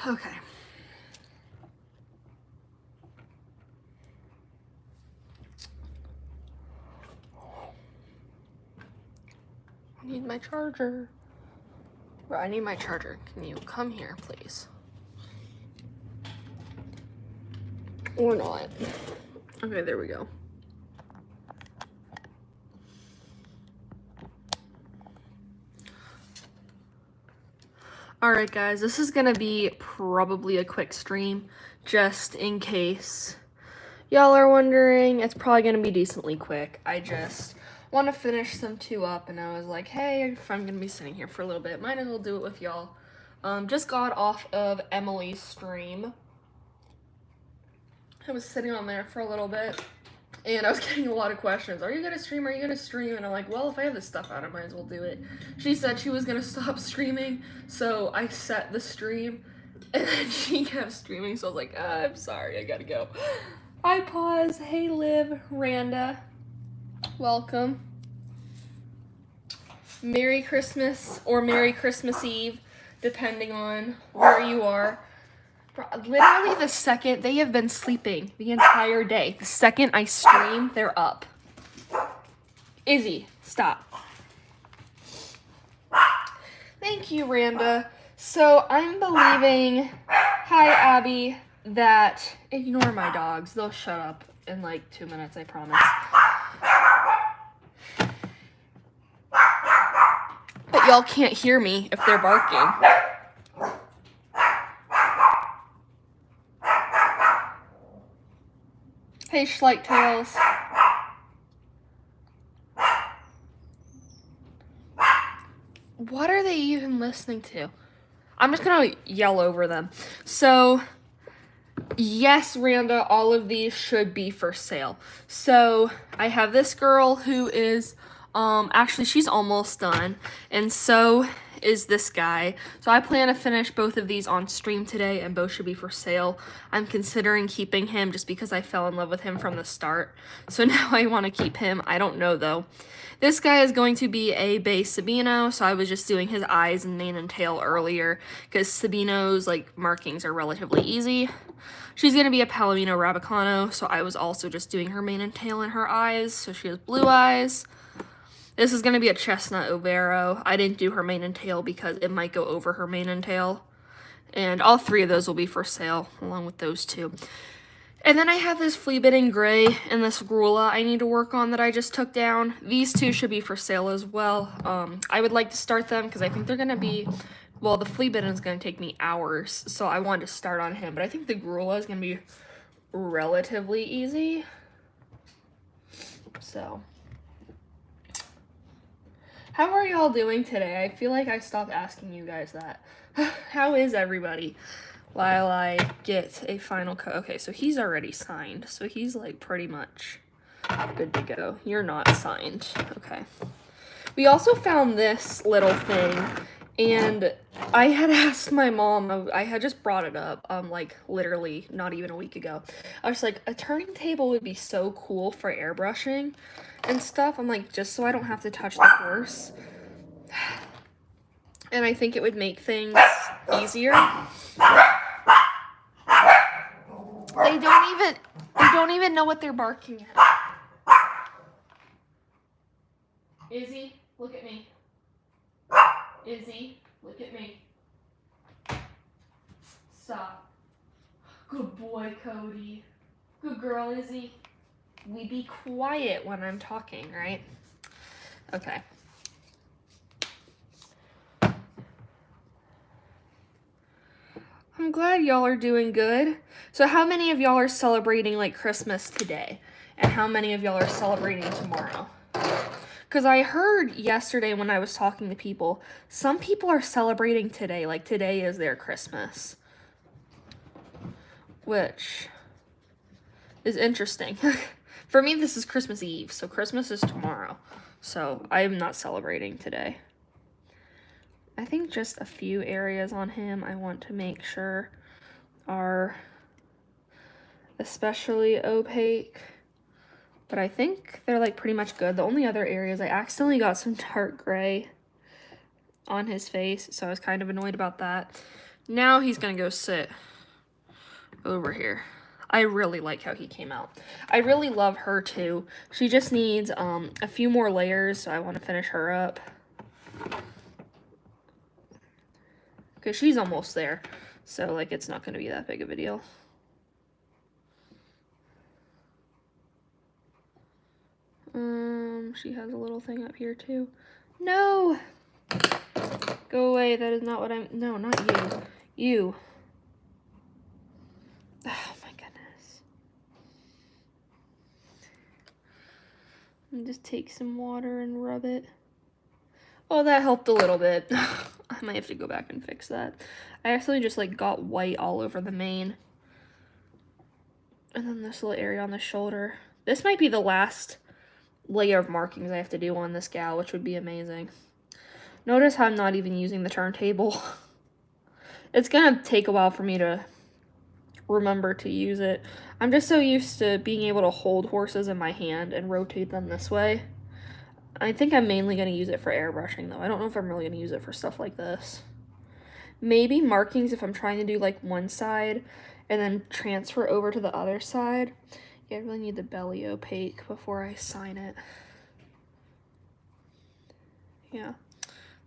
Okay. I need my charger. Bro, I need my charger. Can you come here, please? Or not. Okay, there we go. Alright guys, this is gonna be probably a quick stream, just in case y'all are wondering. It's probably gonna be decently quick. I just want to finish some two up, and I was like, hey, if I'm gonna be sitting here for a little bit, might as well do it with y'all. Just got off of Emily's stream. I was sitting on there for a little bit, and I was getting a lot of questions. Are you gonna stream? Are you gonna stream? And I'm like, well, if I have this stuff out, I might as well do it. She said she was gonna stop streaming, so I set the stream, and then she kept streaming, so I was like, I'm sorry, I gotta go. I pause. Hey, Liv, Randa, welcome. Merry Christmas or Merry Christmas Eve, depending on where you are. Literally the second, they have been sleeping the entire day. The second I stream, they're up. Izzy, stop. Thank you, Randa. So I'm believing, hi Abby, that, ignore my dogs. They'll shut up in like 2 minutes, I promise. But y'all can't hear me if they're barking. Hey, Schleich Tails. What are they even listening to? I'm just gonna yell over them. So, yes, Randa, all of these should be for sale. So, I have this girl who is, actually, she's almost done. And so is this guy. So I plan to finish both of these on stream today, and both should be for sale. I'm considering keeping him just because I fell in love with him from the start. So now I want to keep him. I don't know though. This guy is going to be a base Sabino, so I was just doing his eyes and mane and tail earlier because Sabino's like markings are relatively easy. She's going to be a Palomino Rabicano, so I was also just doing her mane and tail and her eyes, so she has blue eyes. This is going to be a Chestnut Overo. I didn't do her mane and tail because it might go over her mane and tail. And all three of those will be for sale, along with those two. And then I have this Fleabit in gray and this Grulla I need to work on that I just took down. These two should be for sale as well. I would like to start them because I think they're going to be... Well, the Fleabit is going to take me hours, so I wanted to start on him. But I think the Grulla is going to be relatively easy. So... How are y'all doing today? I feel like I stopped asking you guys that. How is everybody? While I get a final okay, so he's already signed. So he's like pretty much good to go. You're not signed. Okay. We also found this little thing, and I had asked my mom, I had just brought it up, like literally not even a week ago. I was like, a turning table would be so cool for airbrushing and stuff. I'm like, just so I don't have to touch the horse. And I think it would make things easier. They don't even know what they're barking at. Izzy, look at me. Izzy, look at me. Stop. Good boy, Cody. Good girl, Izzy. We be quiet when I'm talking, right? Okay. I'm glad y'all are doing good. So how many of y'all are celebrating like Christmas today? And how many of y'all are celebrating tomorrow? Because I heard yesterday when I was talking to people, some people are celebrating today. Like today is their Christmas. Which is interesting. For me, this is Christmas Eve, so Christmas is tomorrow. So I am not celebrating today. I think just a few areas on him I want to make sure are especially opaque. But I think they're like pretty much good. The only other areas, I accidentally got some dark gray on his face, so I was kind of annoyed about that. Now he's gonna go sit over here. I really like how he came out. I really love her too. She just needs a few more layers, so I want to finish her up. Because she's almost there. So, like, it's not going to be that big of a deal. She has a little thing up here too. No! Go away. That is not what I'm... No, not you. You. Oh, my goodness. And just take some water and rub it. Oh, that helped a little bit. I might have to go back and fix that. I actually just, like, got white all over the mane. And then this little area on the shoulder. This might be the last layer of markings I have to do on this gal, which would be amazing. Notice how I'm not even using the turntable. It's gonna take a while for me to remember to use it. I'm just so used to being able to hold horses in my hand and rotate them this way. I think I'm mainly gonna use it for airbrushing though. I don't know if I'm really gonna use it for stuff like this. Maybe markings if I'm trying to do like one side and then transfer over to the other side. Yeah, I really need the belly opaque before I sign it. Yeah,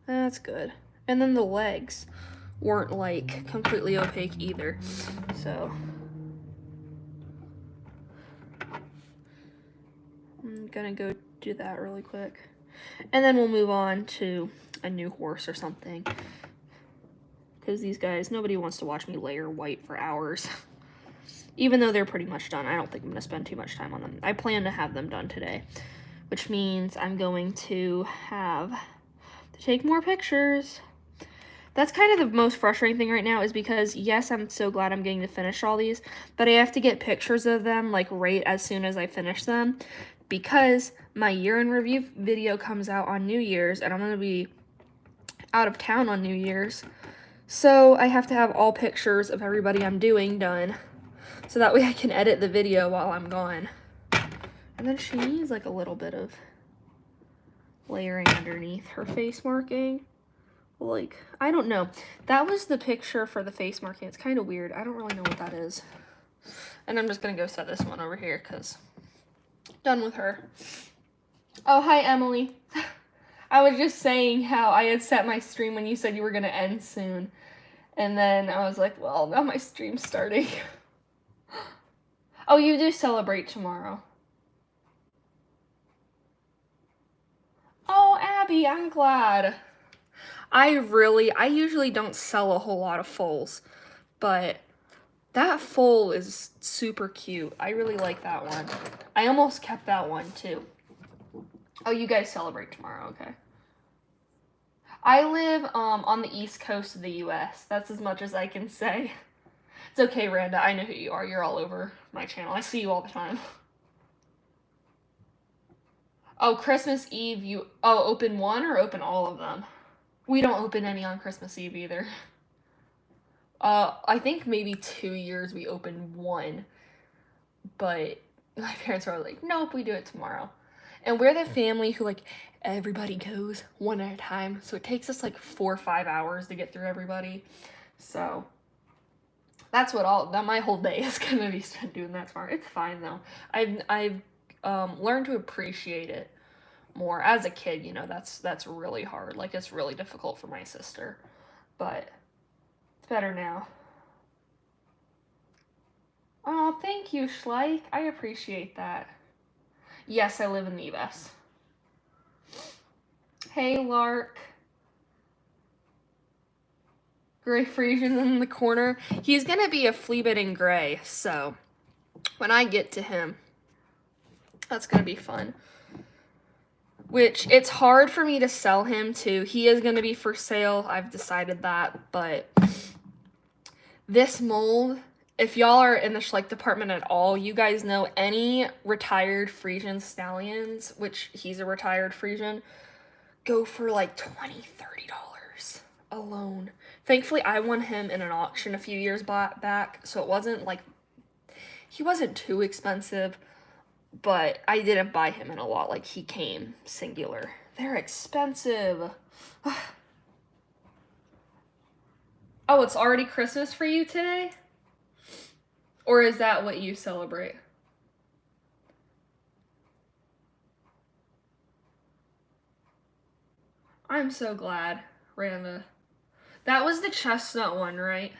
that's good. And then the legs weren't like completely opaque either. So I'm gonna go do that really quick. And then we'll move on to a new horse or something. Because these guys, nobody wants to watch me layer white for hours. Even though they're pretty much done, I don't think I'm going to spend too much time on them. I plan to have them done today, which means I'm going to have to take more pictures. That's kind of the most frustrating thing right now is because, yes, I'm so glad I'm getting to finish all these, but I have to get pictures of them, like, right as soon as I finish them, because my year in review video comes out on New Year's, and I'm going to be out of town on New Year's. So I have to have all pictures of everybody I'm doing done, so that way I can edit the video while I'm gone. And then she needs like a little bit of layering underneath her face marking. Like, I don't know. That was the picture for the face marking. It's kind of weird. I don't really know what that is. And I'm just going to go set this one over here because done with her. Oh, hi, Emily. I was just saying how I had set my stream when you said you were going to end soon. And then I was like, well, now my stream's starting. Oh, you do celebrate tomorrow. Oh, Abby, I'm glad. I usually don't sell a whole lot of foals, but that foal is super cute. I really like that one. I almost kept that one too. Oh, you guys celebrate tomorrow, okay. I live on the east coast of the US. That's as much as I can say. It's okay, Randa. I know who you are. You're all over my channel. I see you all the time. Oh, Christmas Eve, you... Oh, open one or open all of them? We don't open any on Christmas Eve either. I think maybe 2 years we opened one. But my parents were like, nope, we do it tomorrow. And we're the family who, like, everybody goes one at a time. So it takes us, like, 4 or 5 hours to get through everybody. So that's what my whole day is going to be spent doing that tomorrow. It's fine, though. I've learned to appreciate it more. As a kid, you know, that's really hard. Like, it's really difficult for my sister. But it's better now. Oh, thank you, Schleich. I appreciate that. Yes, I live in the US. Hey, Lark. Gray Frisian in the corner. He's going to be a Fleabit in gray, so when I get to him, that's going to be fun. Which, it's hard for me to sell him to. He is going to be for sale. I've decided that, but this mold, if y'all are in the Schleich department at all, you guys know any retired Frisian stallions, which he's a retired Frisian, go for like $20, $30 alone. Thankfully, I won him in an auction a few years back, so it wasn't like, he wasn't too expensive, but I didn't buy him in a lot, like he came singular. They're expensive. Oh, it's already Christmas for you today? Or is that what you celebrate? I'm so glad, Randa. That was the chestnut one, right?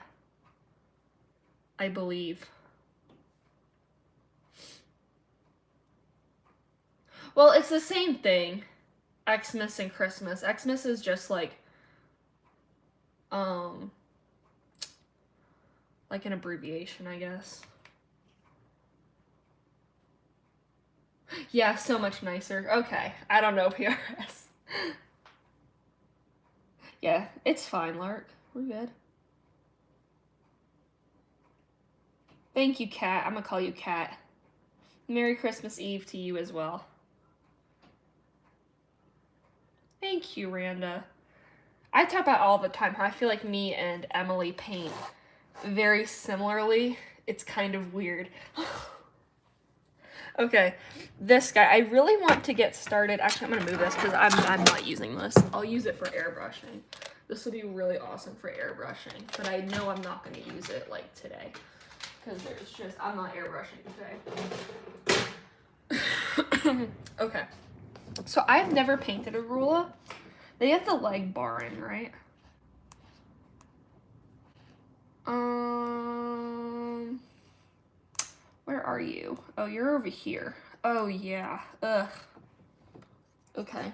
I believe. Well, it's the same thing. Xmas and Christmas. Xmas is just like an abbreviation, I guess. Yeah, so much nicer. Okay, I don't know PRS. Yeah, it's fine, Lark. We're good. Thank you, Kat. I'm gonna call you Kat. Merry Christmas Eve to you as well. Thank you, Randa. I talk about all the time how I feel like me and Emily paint very similarly. It's kind of weird. Okay, this guy, I really want to get started. Actually, I'm gonna move this because I'm not using this. I'll use it for airbrushing. This will be really awesome for airbrushing, but I know I'm not gonna use it like today because I'm not airbrushing today. Okay, so I've never painted a Grullas. They have the leg barring, right? Where are you? Oh, you're over here. Oh, yeah. Ugh. Okay.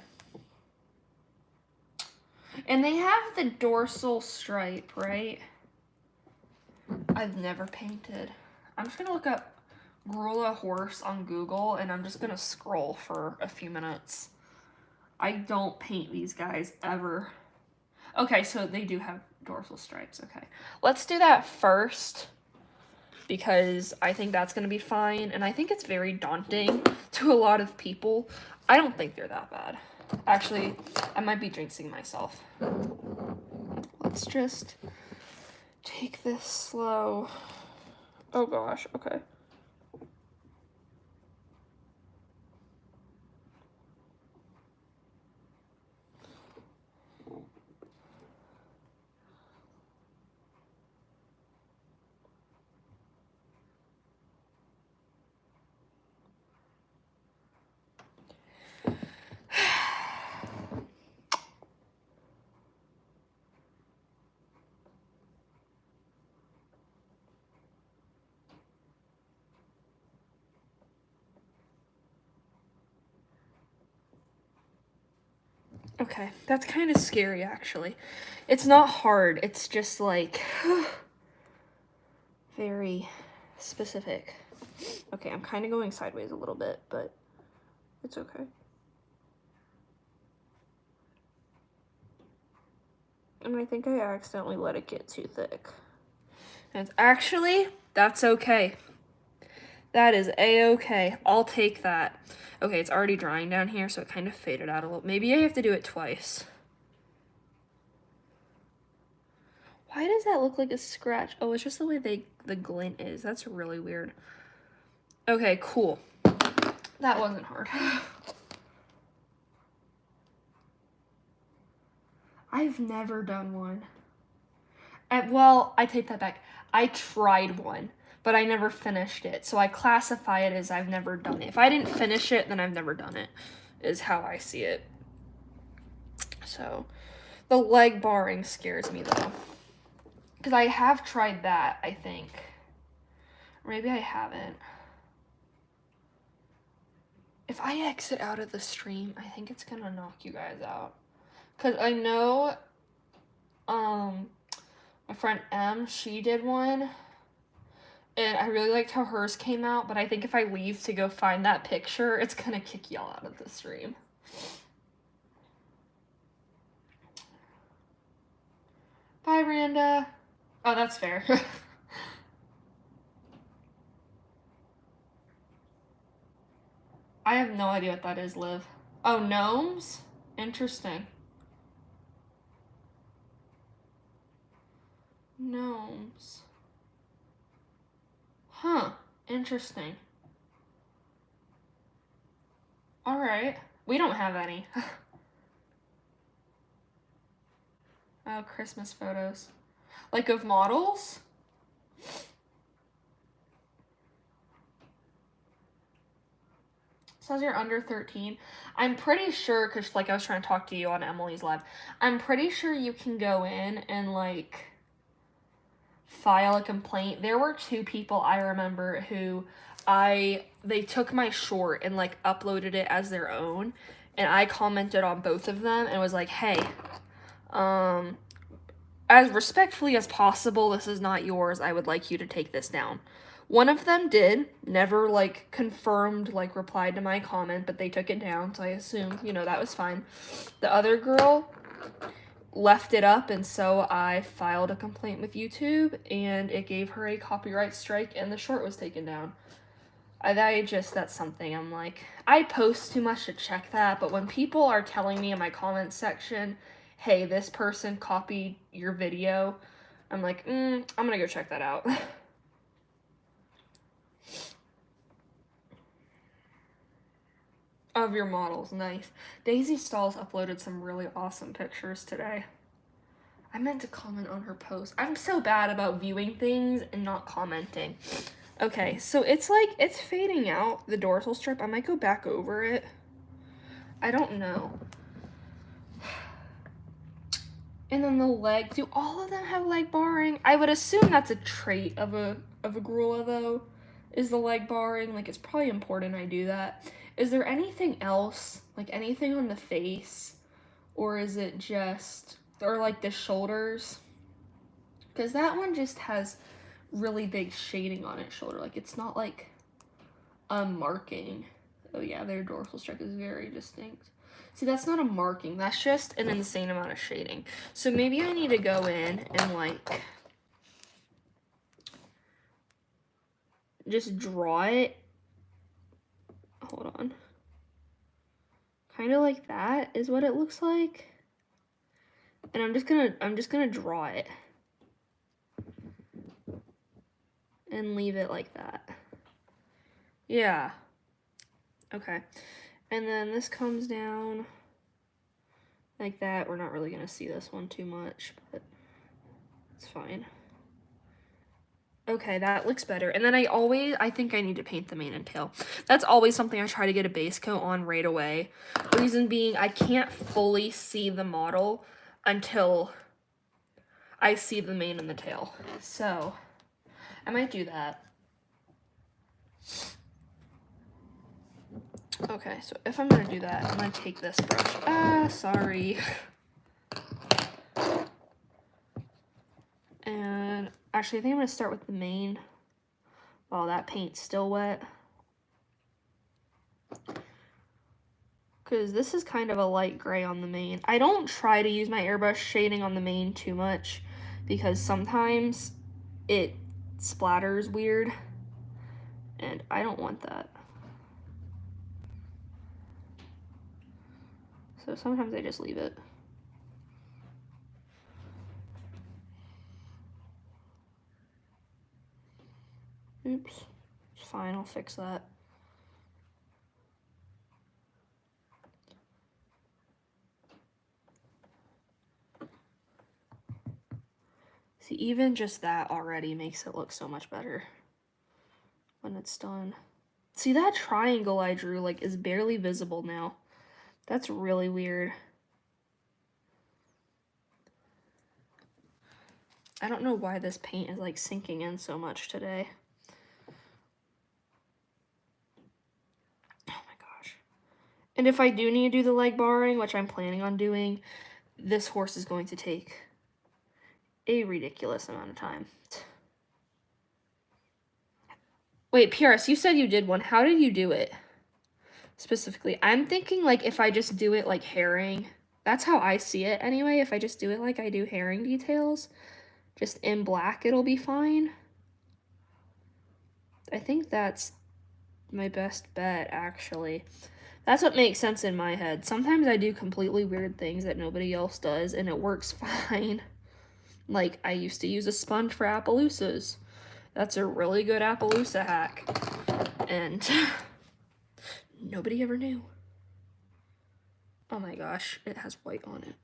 And they have the dorsal stripe, right? I've never painted. I'm just gonna look up Grullas horse on Google, and I'm just gonna scroll for a few minutes. I don't paint these guys ever. Okay, so they do have dorsal stripes. Okay. Let's do that first, because I think that's going to be fine, and I think it's very daunting to a lot of people. I don't think they're that bad. Actually, I might be jinxing myself. Let's just take this slow. Oh gosh, okay. Okay, that's kind of scary, actually. It's not hard, it's just like very specific. Okay, I'm kind of going sideways a little bit, but it's okay. And I think I accidentally let it get too thick. And actually, that's okay. That is a-okay. I'll take that. Okay, it's already drying down here, so it kind of faded out a little. Maybe I have to do it twice. Why does that look like a scratch? Oh, it's just the way the glint is. That's really weird. Okay, cool. That wasn't hard. I've never done one. Well, I take that back. I tried one, but I never finished it. So I classify it as I've never done it. If I didn't finish it, then I've never done it, is how I see it. So the leg barring scares me though. Because I have tried that, I think. Or maybe I haven't. If I exit out of the stream, I think it's gonna knock you guys out. Because I know, my friend M, she did one. And I really liked how hers came out, but I think if I leave to go find that picture, it's gonna kick y'all out of the stream. Bye, Randa. Oh, that's fair. I have no idea what that is, Liv. Oh, gnomes? Interesting. Gnomes. Huh. Interesting. Alright. We don't have any. Oh, Christmas photos. Like of models? Says you're under 13. I'm pretty sure, because like I was trying to talk to you on Emily's live, I'm pretty sure you can go in and like file a complaint. There were 2 people I remember who they took my short and like uploaded it as their own, and I commented on both of them and was like, hey, as respectfully as possible, this is not yours. I would like you to take this down. One of them did, never like confirmed, like replied to my comment, but they took it down, so I assumed, you know, that was fine. The other girl left it up, and so I filed a complaint with YouTube, and it gave her a copyright strike, and the short was taken down. That's something I'm like, I post too much to check that, but when people are telling me in my comments section, hey, this person copied your video, I'm like, I'm gonna go check that out. Of your models, nice. Daisy Stalls uploaded some really awesome pictures today. I meant to comment on her post. I'm so bad about viewing things and not commenting. Okay, so it's like, it's fading out, the dorsal strip. I might go back over it. I don't know. And then the leg, do all of them have leg barring? I would assume that's a trait of a Grula though, is the leg barring. Like, it's probably important I do that. Is there anything else, like anything on the face? Or is it just, or like the shoulders? Because that one just has really big shading on its shoulder. Like, it's not like a marking. Oh yeah, their dorsal strip is very distinct. See, that's not a marking. That's just an insane amount of shading. So maybe I need to go in and like just draw it. Hold on. Kind of like that is what it looks like. And I'm just gonna draw it. And leave it like that. Yeah. Okay. And then this comes down like that. We're not really gonna see this one too much, but it's fine. Okay, that looks better. And then I think I need to paint the mane and tail. That's always something I try to get a base coat on right away. Reason being, I can't fully see the model until I see the mane and the tail. So, I might do that. Okay, so if I'm gonna do that, I'm gonna take this brush. Sorry. And actually, I think I'm gonna start with the mane while that paint's still wet. Because this is kind of a light gray on the mane. I don't try to use my airbrush shading on the mane too much because sometimes it splatters weird and I don't want that. So sometimes I just leave it. Oops, it's fine, I'll fix that. See, even just that already makes it look so much better when it's done. See, that triangle I drew, like, is barely visible now. That's really weird. I don't know why this paint is, like, sinking in so much today. Oh my gosh. And if I do need to do the leg barring, which I'm planning on doing, this horse is going to take a ridiculous amount of time. Wait, PRS, you said you did one. How did you do it? Specifically, I'm thinking like if I just do it like herring, that's how I see it anyway. If I just do it like I do herring details, just in black, it'll be fine. I think that's my best bet, actually. That's what makes sense in my head. Sometimes I do completely weird things that nobody else does, and it works fine. Like, I used to use a sponge for Appaloosas. That's a really good Appaloosa hack. And nobody ever knew. Oh my gosh, it has white on it.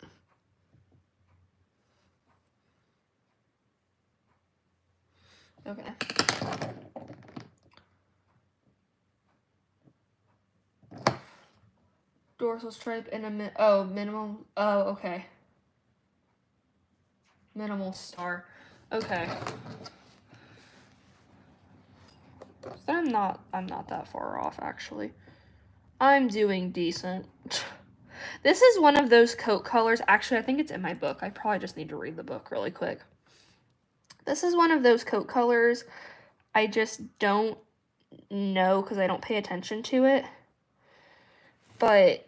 Okay. Dorsal stripe and a minimal. Oh, okay. Minimal star. Okay. I'm not that far off, actually. I'm doing decent. This is one of those coat colors. Actually, I think it's in my book. I probably just need to read the book really quick. This is one of those coat colors. I just don't know because I don't pay attention to it. But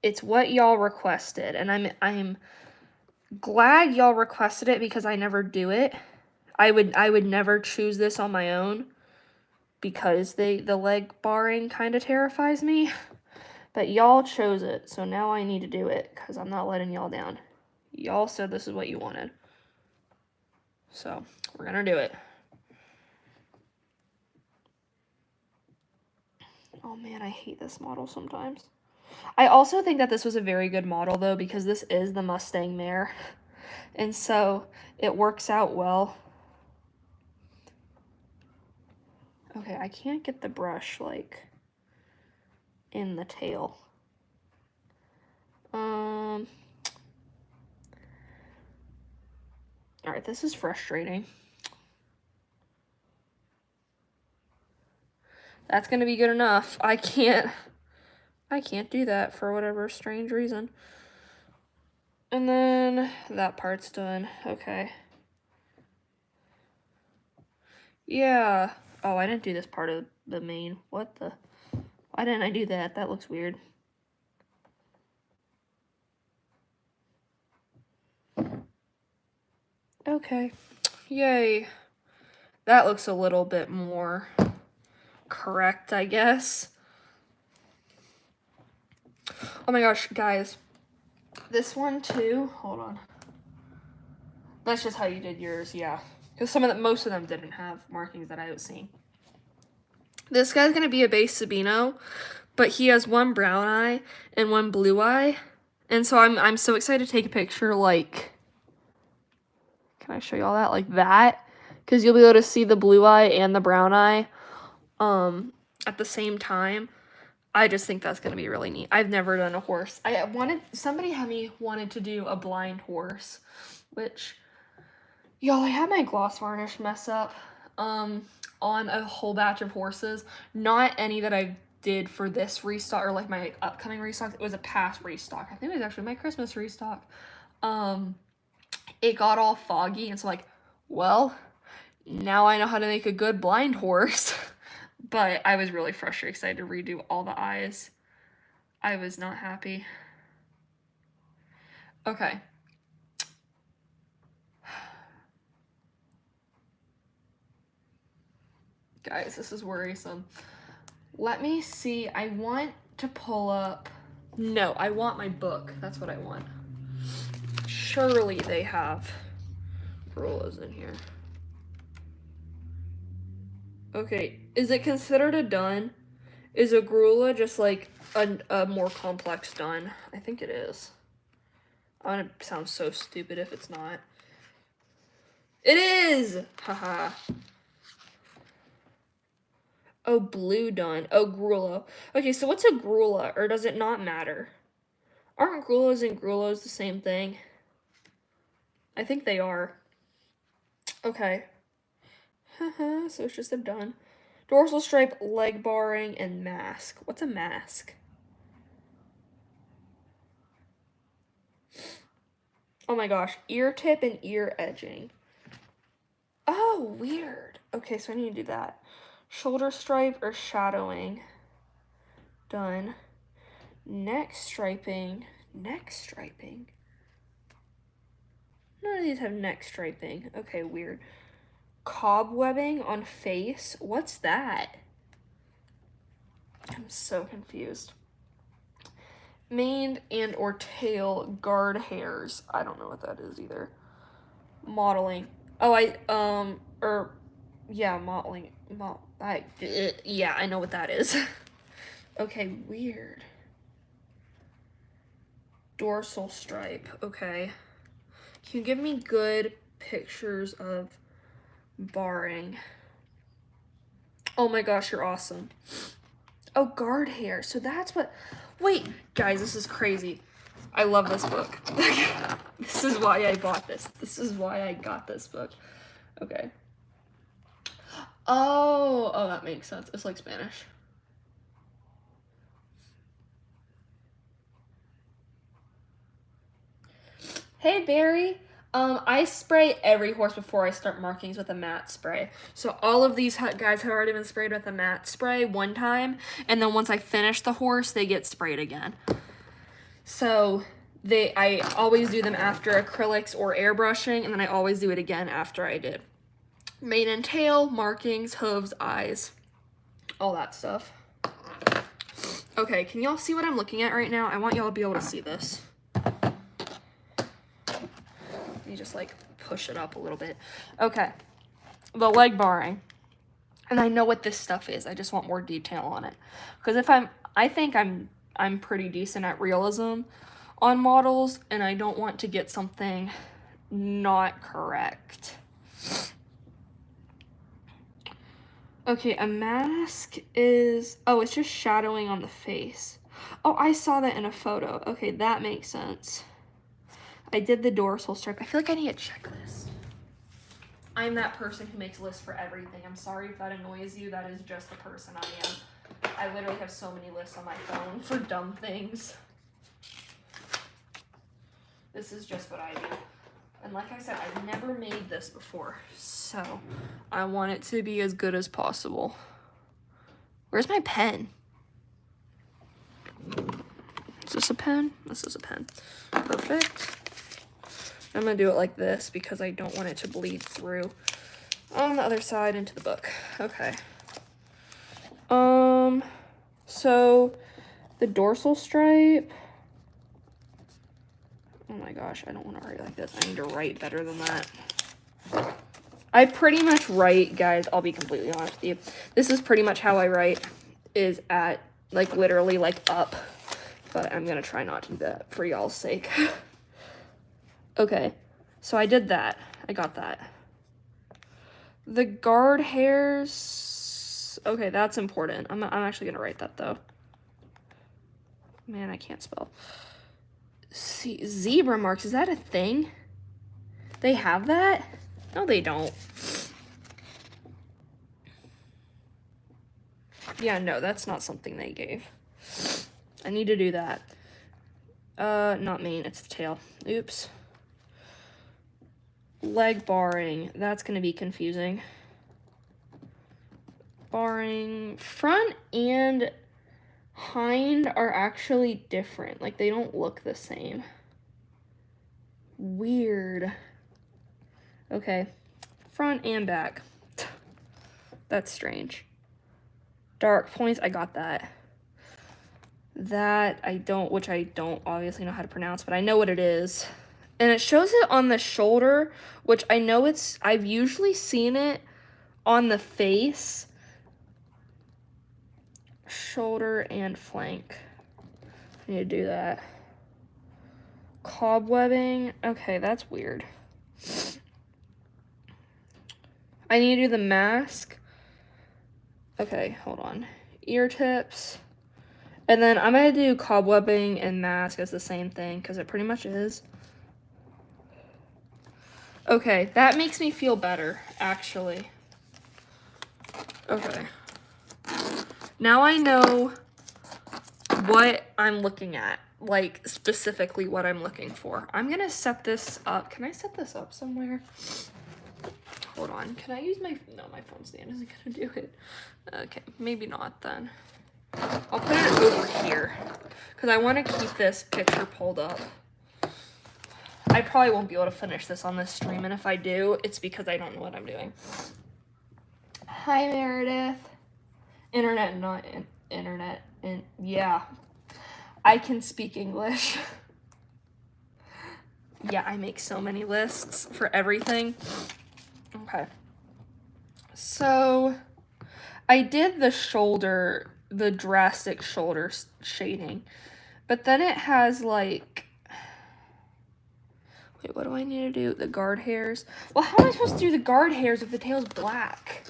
it's what y'all requested, and I'm glad y'all requested it because I never do it. I would never choose this on my own because the leg barring kind of terrifies me. But y'all chose it, so now I need to do it because I'm not letting y'all down. Y'all said this is what you wanted. So, we're gonna do it. Oh man, I hate this model sometimes. I also think that this was a very good model though because this is the Mustang mare. And so, it works out well. Okay, I can't get the brush, like, in the tail. Alright, this is frustrating. That's gonna be good enough. I can't do that for whatever strange reason. And then that part's done. Okay. Yeah. Oh, I didn't do this part of the mane. What the? Why didn't I do that? That looks weird. Okay. Yay. That looks a little bit more correct, I guess. Oh my gosh, guys. This one too. Hold on. That's just how you did yours, yeah. Because most of them didn't have markings that I was seeing. This guy's gonna be a base Sabino, but he has one brown eye and one blue eye. And so I'm so excited to take a picture, like, can I show y'all that? Like that? Because you'll be able to see the blue eye and the brown eye at the same time. I just think that's going to be really neat. I've never done a horse. Somebody had me wanted to do a blind horse, which, y'all, I had my gloss varnish mess up on a whole batch of horses. Not any that I did for this restock or like my upcoming restock. It was a past restock. I think it was actually my Christmas restock. It got all foggy, and so like, well, now I know how to make a good blind horse. But I was really frustrated because I had to redo all the eyes. I was not happy. Okay. Guys, this is worrisome. Let me see. I want to pull up... No, I want my book. That's what I want. Surely they have Grullas in here. Okay, is it considered a dun? Is a Grulla just like a more complex dun? I think it is. I'm gonna sound so stupid if it's not. It is! Haha. Oh, blue dun. Oh, Grulla. Okay, so what's a Grulla, or does it not matter? Aren't Grullas and Grullos the same thing? I think they are. Okay. Haha, so it's just a dun. Dorsal stripe, leg barring, and mask. What's a mask? Oh my gosh, ear tip and ear edging. Oh, weird. Okay, so I need to do that. Shoulder stripe or shadowing. Done. Neck striping. Neck striping? None of these have neck striping. Okay, weird. Cobwebbing on face? What's that? I'm so confused. Mane and or tail guard hairs. I don't know what that is either. Modeling. Oh, yeah, modeling. Yeah, I know what that is. Okay, weird. Dorsal stripe. Okay. Can you give me good pictures of barring. Oh my gosh, you're awesome. Oh, guard hair. So that's what... Wait, guys, this is crazy. I love this book. This is why I bought this. This is why I got this book. Okay. Oh, that makes sense. It's like Spanish. Hey, Barry. I spray every horse before I start markings with a matte spray. So all of these guys have already been sprayed with a matte spray one time, and then once I finish the horse, they get sprayed again. So I always do them after acrylics or airbrushing, and then I always do it again after I did mane and tail, markings, hooves, eyes, all that stuff. Okay, can y'all see what I'm looking at right now? I want y'all to be able to see this. You just like push it up a little bit. Okay, the leg barring. And I know what this stuff is. I just want more detail on it. Because I think I'm pretty decent at realism on models, and I don't want to get something not correct. Okay, a mask is, it's just shadowing on the face. Oh, I saw that in a photo. Okay, that makes sense. I did the dorsal stripe. I feel like I need a checklist. I'm that person who makes lists for everything. I'm sorry if that annoys you. That is just the person I am. I literally have so many lists on my phone for dumb things. This is just what I do. And like I said, I've never made this before, so I want it to be as good as possible. Where's my pen? Is this a pen? This is a pen. Perfect. I'm gonna do it like this because I don't want it to bleed through on the other side into the book. Okay. So the dorsal stripe. Oh my gosh, I don't want to write like this. I need to write better than that. I pretty much write, guys, I'll be completely honest with you. This is pretty much how I write, is at, like, literally, like, up. But I'm gonna try not to do that for y'all's sake. Okay, so I did that. I got that. The guard hairs, okay, that's important. I'm actually gonna write that, though. Man, I can't spell. See, zebra marks, is that a thing? They have that? No, they don't. Yeah, no, that's not something they gave. I need to do that. Not mane, it's the tail. Oops. Leg barring, that's gonna be confusing. Barring, front and hind are actually different. Like, they don't look the same. Weird. Okay, front and back. That's strange. Dark points, I got that. That which I don't obviously know how to pronounce, but I know what it is. And it shows it on the shoulder, which I know I've usually seen it on the face. Shoulder and flank. I need to do that. Cobwebbing, okay, that's weird. I need to do the mask. Okay, hold on. Ear tips. And then I'm going to do cobwebbing and mask as the same thing, because it pretty much is. Okay, that makes me feel better, actually. Okay. Now I know what I'm looking at, like, specifically what I'm looking for. I'm going to set this up. Can I set this up somewhere? Hold on. Can I use my... No, my phone stand isn't going to do it. Okay, maybe not then. I'll put it over here because I want to keep this picture pulled up. I probably won't be able to finish this on this stream, and if I do, it's because I don't know what I'm doing. Hi, Meredith. Internet, not internet. And yeah, I can speak English. Yeah, I make so many lists for everything. Okay. So I did the shoulder, the drastic shoulder shading, but then it has like, Wait, what do I need to do? The guard hairs. Well, how am I supposed to do the guard hairs if the tail's black?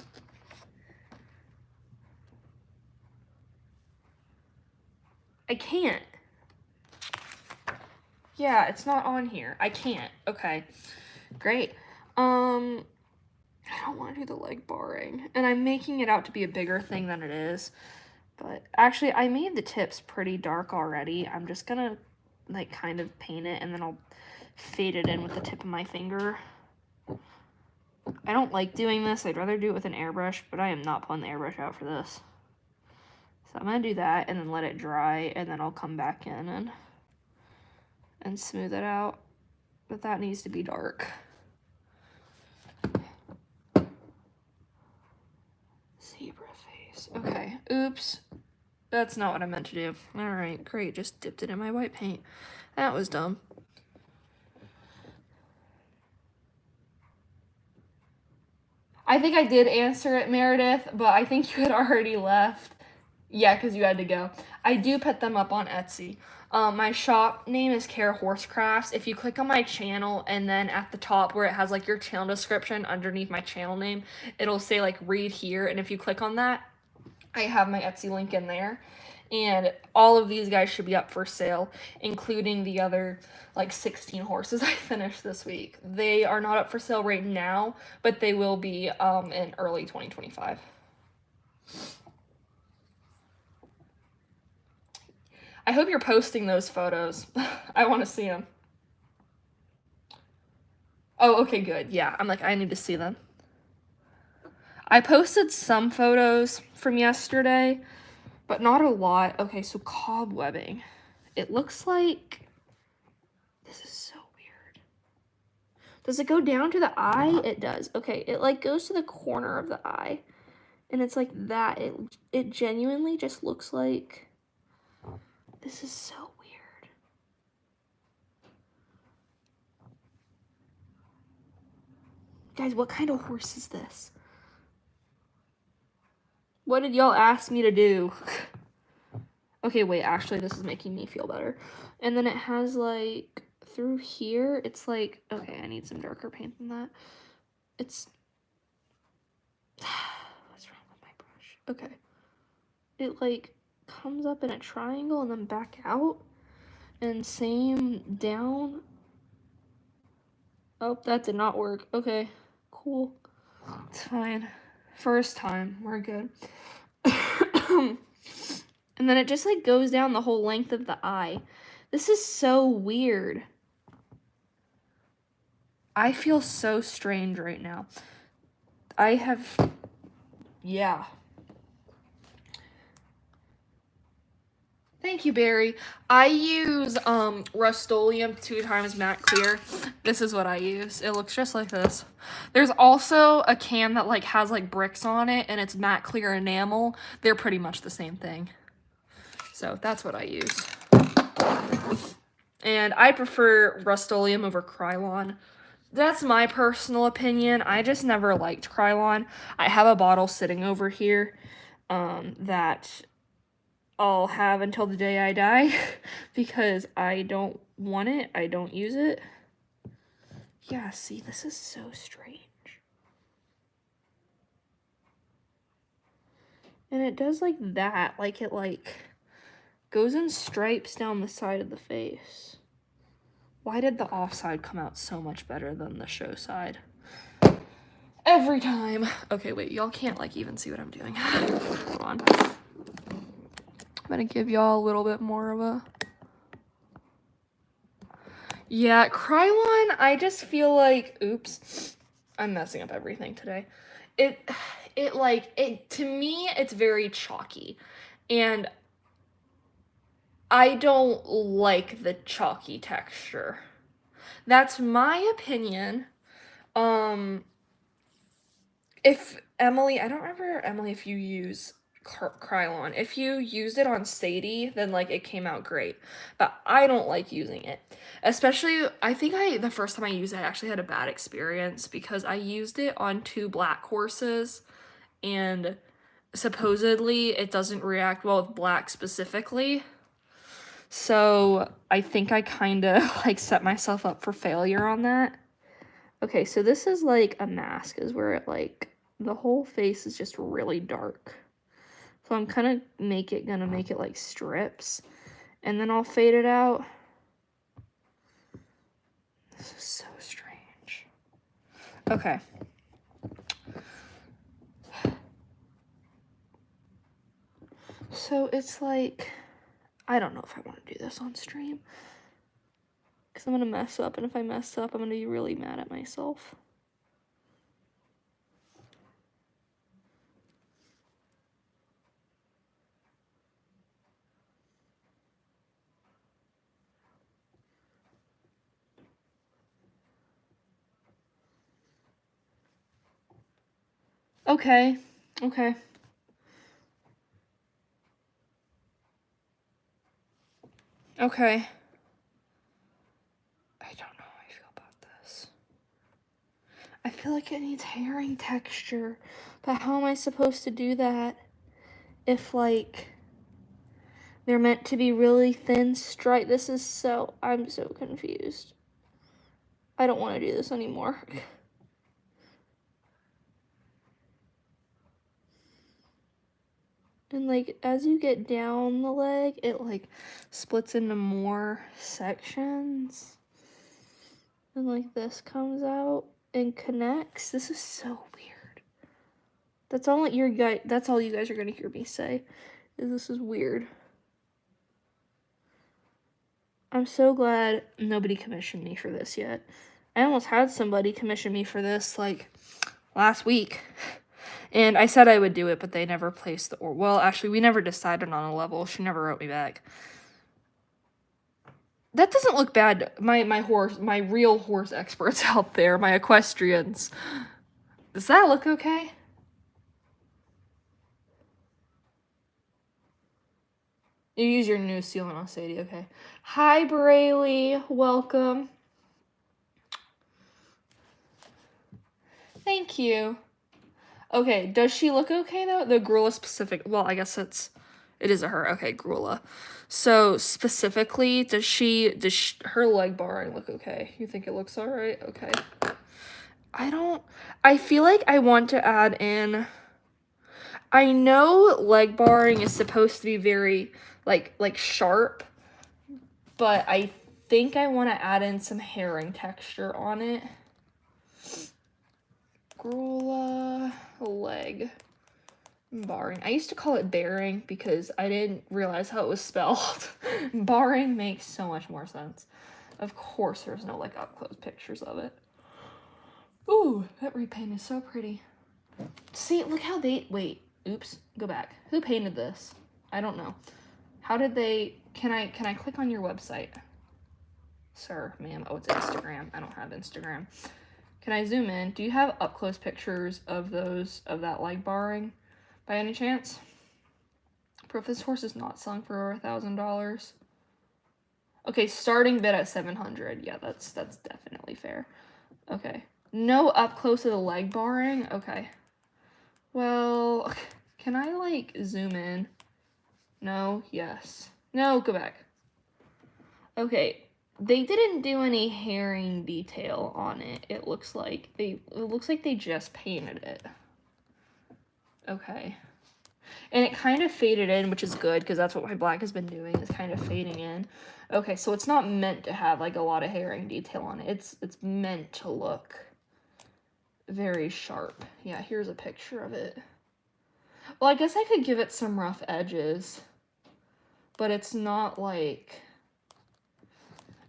I can't. Yeah, it's not on here. I can't. Okay, great. I don't want to do the leg barring, and I'm making it out to be a bigger thing than it is. But actually, I made the tips pretty dark already. I'm just gonna like kind of paint it, and then I'll fade it in with the tip of my finger. I don't like doing this. I'd rather do it with an airbrush, but I am not pulling the airbrush out for this. So I'm gonna do that and then let it dry, and then I'll come back in and smooth it out. But that needs to be dark. Zebra face. Okay. Oops. That's not what I meant to do. Alright, great. Just dipped it in my white paint. That was dumb. I think I did answer it, Meredith, but I think you had already left. Yeah, because you had to go. I do put them up on Etsy. My shop name is Care Horse Crafts. If you click on my channel and then at the top where it has like your channel description underneath my channel name, it'll say like read here. And if you click on that, I have my Etsy link in there. And all of these guys should be up for sale, including the other like 16 horses I finished this week. They are not up for sale right now, but they will be in early 2025. I hope you're posting those photos. I want to see them. Oh, okay, good. Yeah, I'm like, I need to see them. I posted some photos from yesterday, but not a lot. Okay, so cobwebbing. It looks like... This is so weird. Does it go down to the eye? It does. Okay, it like goes to the corner of the eye. And it's like that. It genuinely just looks like... This is so weird. Guys, what kind of horse is this? What did y'all ask me to do? Okay, wait, actually, this is making me feel better. And then it has, like, through here, it's like... Okay, I need some darker paint than that. It's... What's wrong with my brush? Okay. It, like, comes up in a triangle and then back out. And same down. Oh, that did not work. Okay, cool. It's fine. First time, we're good. And then it just like goes down the whole length of the eye. This is so weird. I feel so strange right now. Yeah. Thank you, Barry. I use Rust-Oleum 2x matte clear. This is what I use. It looks just like this. There's also a can that like has like bricks on it, and it's matte clear enamel. They're pretty much the same thing. So that's what I use. And I prefer Rust-Oleum over Krylon. That's my personal opinion. I just never liked Krylon. I have a bottle sitting over here that I'll have until the day I die because I don't want it. I don't use it. Yeah, see, this is so strange. And it does like that, like it like goes in stripes down the side of the face. Why did the offside come out so much better than the show side? Every time. Okay, wait, y'all can't like even see what I'm doing. Hold on. I'm gonna give y'all a little bit more of a... Yeah, Krylon, I just feel like... Oops. I'm messing up everything today. To me, it's very chalky. And I don't like the chalky texture. That's my opinion. If Emily... I don't remember, Emily, if you use... Krylon. If you used it on Sadie, then like it came out great, but I don't like using it. Especially, I think the first time I used it, I actually had a bad experience because I used it on 2 black horses, and supposedly it doesn't react well with black specifically. So I think I kind of like set myself up for failure on that. Okay, so this is like a mask, is where it like the whole face is just really dark. So I'm kind of gonna make it like strips, and then I'll fade it out. This is so strange. Okay. So it's like, I don't know if I want to do this on stream, because I'm gonna mess up, and if I mess up, I'm gonna be really mad at myself. Okay. Okay. Okay. I don't know how I feel about this. I feel like it needs herring texture, but how am I supposed to do that if, like, they're meant to be really thin stripe? I'm so confused. I don't want to do this anymore. And, like, as you get down the leg, it, like, splits into more sections. And, like, this comes out and connects. This is so weird. That's all you guys are gonna hear me say, is this is weird. I'm so glad nobody commissioned me for this yet. I almost had somebody commission me for this, like, last week. And I said I would do it, but they never placed the order. Well, actually, we never decided on a level. She never wrote me back. That doesn't look bad. My real horse experts out there, my equestrians. Does that look okay? You use your new sealant on Sadie, okay. Hi, Braylee. Welcome. Thank you. Okay, does she look okay, though? The Grulla specific... Well, I guess it is a her. Okay, Grulla. So, specifically, does her leg barring look okay? You think it looks alright? Okay. I feel like I want to add in... I know leg barring is supposed to be very, like sharp, but I think I want to add in some herring texture on it. Grulla leg barring. I used to call it bearing because I didn't realize how it was spelled. Barring makes so much more sense. Of course there's no like up close pictures of it. Ooh, that repaint is so pretty. See, look how wait, oops, go back. Who painted this? I don't know. How did they, can I click on your website? Sir, ma'am, oh, it's Instagram. I don't have Instagram. Can I zoom in? Do you have up close pictures of that leg barring by any chance? Proof this horse is not selling for over $1,000. Okay, starting bid at $700. Yeah, that's definitely fair. Okay. No up close of the leg barring? Okay. Well, can I like zoom in? No, yes. No, go back. Okay, they didn't do any herring detail on it. It looks like they just painted it. Okay. And it kind of faded in, which is good, because that's what my black has been doing, is kind of fading in. Okay, so it's not meant to have, like, a lot of herring detail on it. It's meant to look very sharp. Yeah, here's a picture of it. Well, I guess I could give it some rough edges, but it's not, like...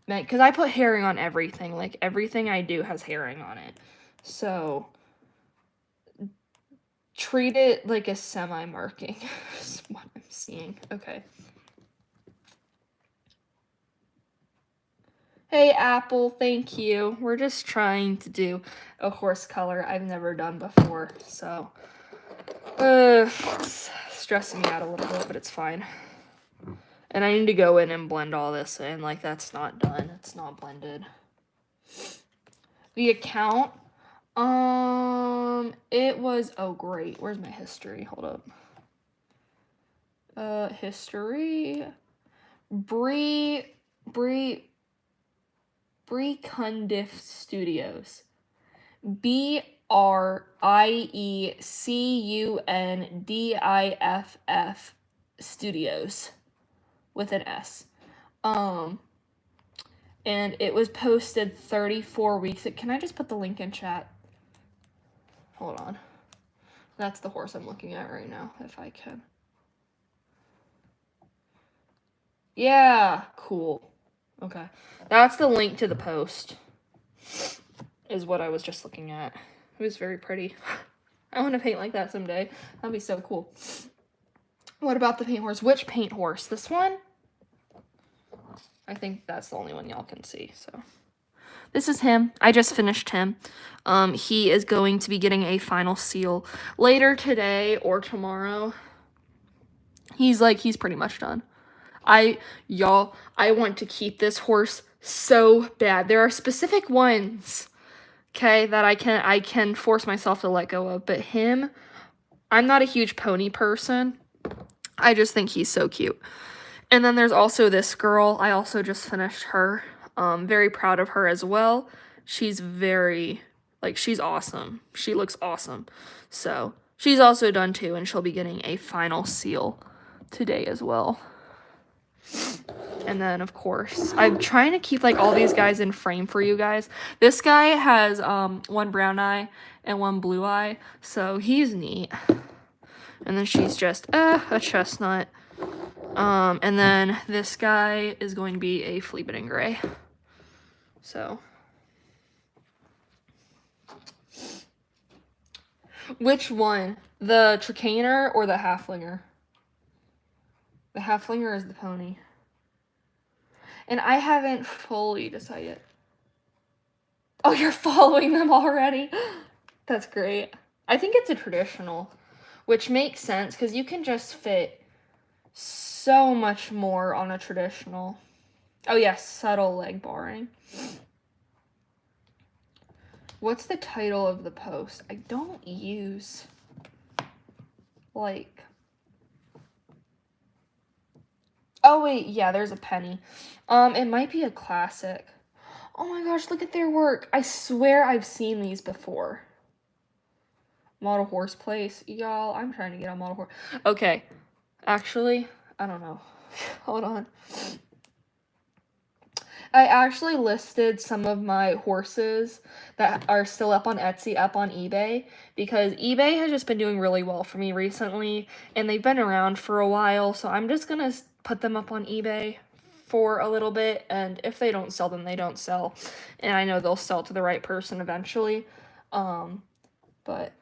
Because I put herring on everything. Like, everything I do has herring on it. So... treat it like a semi-marking is what I'm seeing. Okay. Hey, Apple, thank you. We're just trying to do a horse color I've never done before, so... it's stressing me out a little bit, but it's fine. And I need to go in and blend all this in. Like, that's not done. It's not blended. The account... it was, oh great, where's my history? Hold up. History, Briecundiff Studios. Briecundiff Studios with an S. And it was posted 34 weeks. Can I just put the link in chat? Hold on. That's the horse I'm looking at right now, if I can. Yeah, cool. Okay. That's the link to the post, is what I was just looking at. It was very pretty. I want to paint like that someday. That'd be so cool. What about the paint horse? Which paint horse? This one? I think that's the only one y'all can see, so. This is him. I just finished him. He is going to be getting a final seal later today or tomorrow. He's pretty much done. I want to keep this horse so bad. There are specific ones, okay, that I can force myself to let go of, but him, I'm not a huge pony person. I just think he's so cute. And then there's also this girl. I also just finished her. Very proud of her as well. She's she's awesome. She looks awesome. So she's also done too, and she'll be getting a final seal today as well. And then, of course, I'm trying to keep, all these guys in frame for you guys. This guy has, one brown eye and one blue eye, so he's neat. And then she's just, a chestnut. And then this guy is going to be a Fleabit in gray. So. Which one? The Tricaner or the Halflinger? The Halflinger is the pony. And I haven't fully decided. Oh, you're following them already? That's great. I think it's a traditional, which makes sense because you can just fit so much more on a traditional. Oh, yes, subtle leg barring. What's the title of the post? I don't use, oh, wait, yeah, there's a penny. It might be a classic. Oh my gosh, look at their work. I swear I've seen these before. Model Horse Place. Y'all, I'm trying to get on Model Horse. Okay, actually, I don't know. Hold on. I actually listed some of my horses that are still up on Etsy, up on eBay, because eBay has just been doing really well for me recently, and they've been around for a while, so I'm just gonna put them up on eBay for a little bit, and if they don't sell, then they don't sell, and I know they'll sell to the right person eventually, but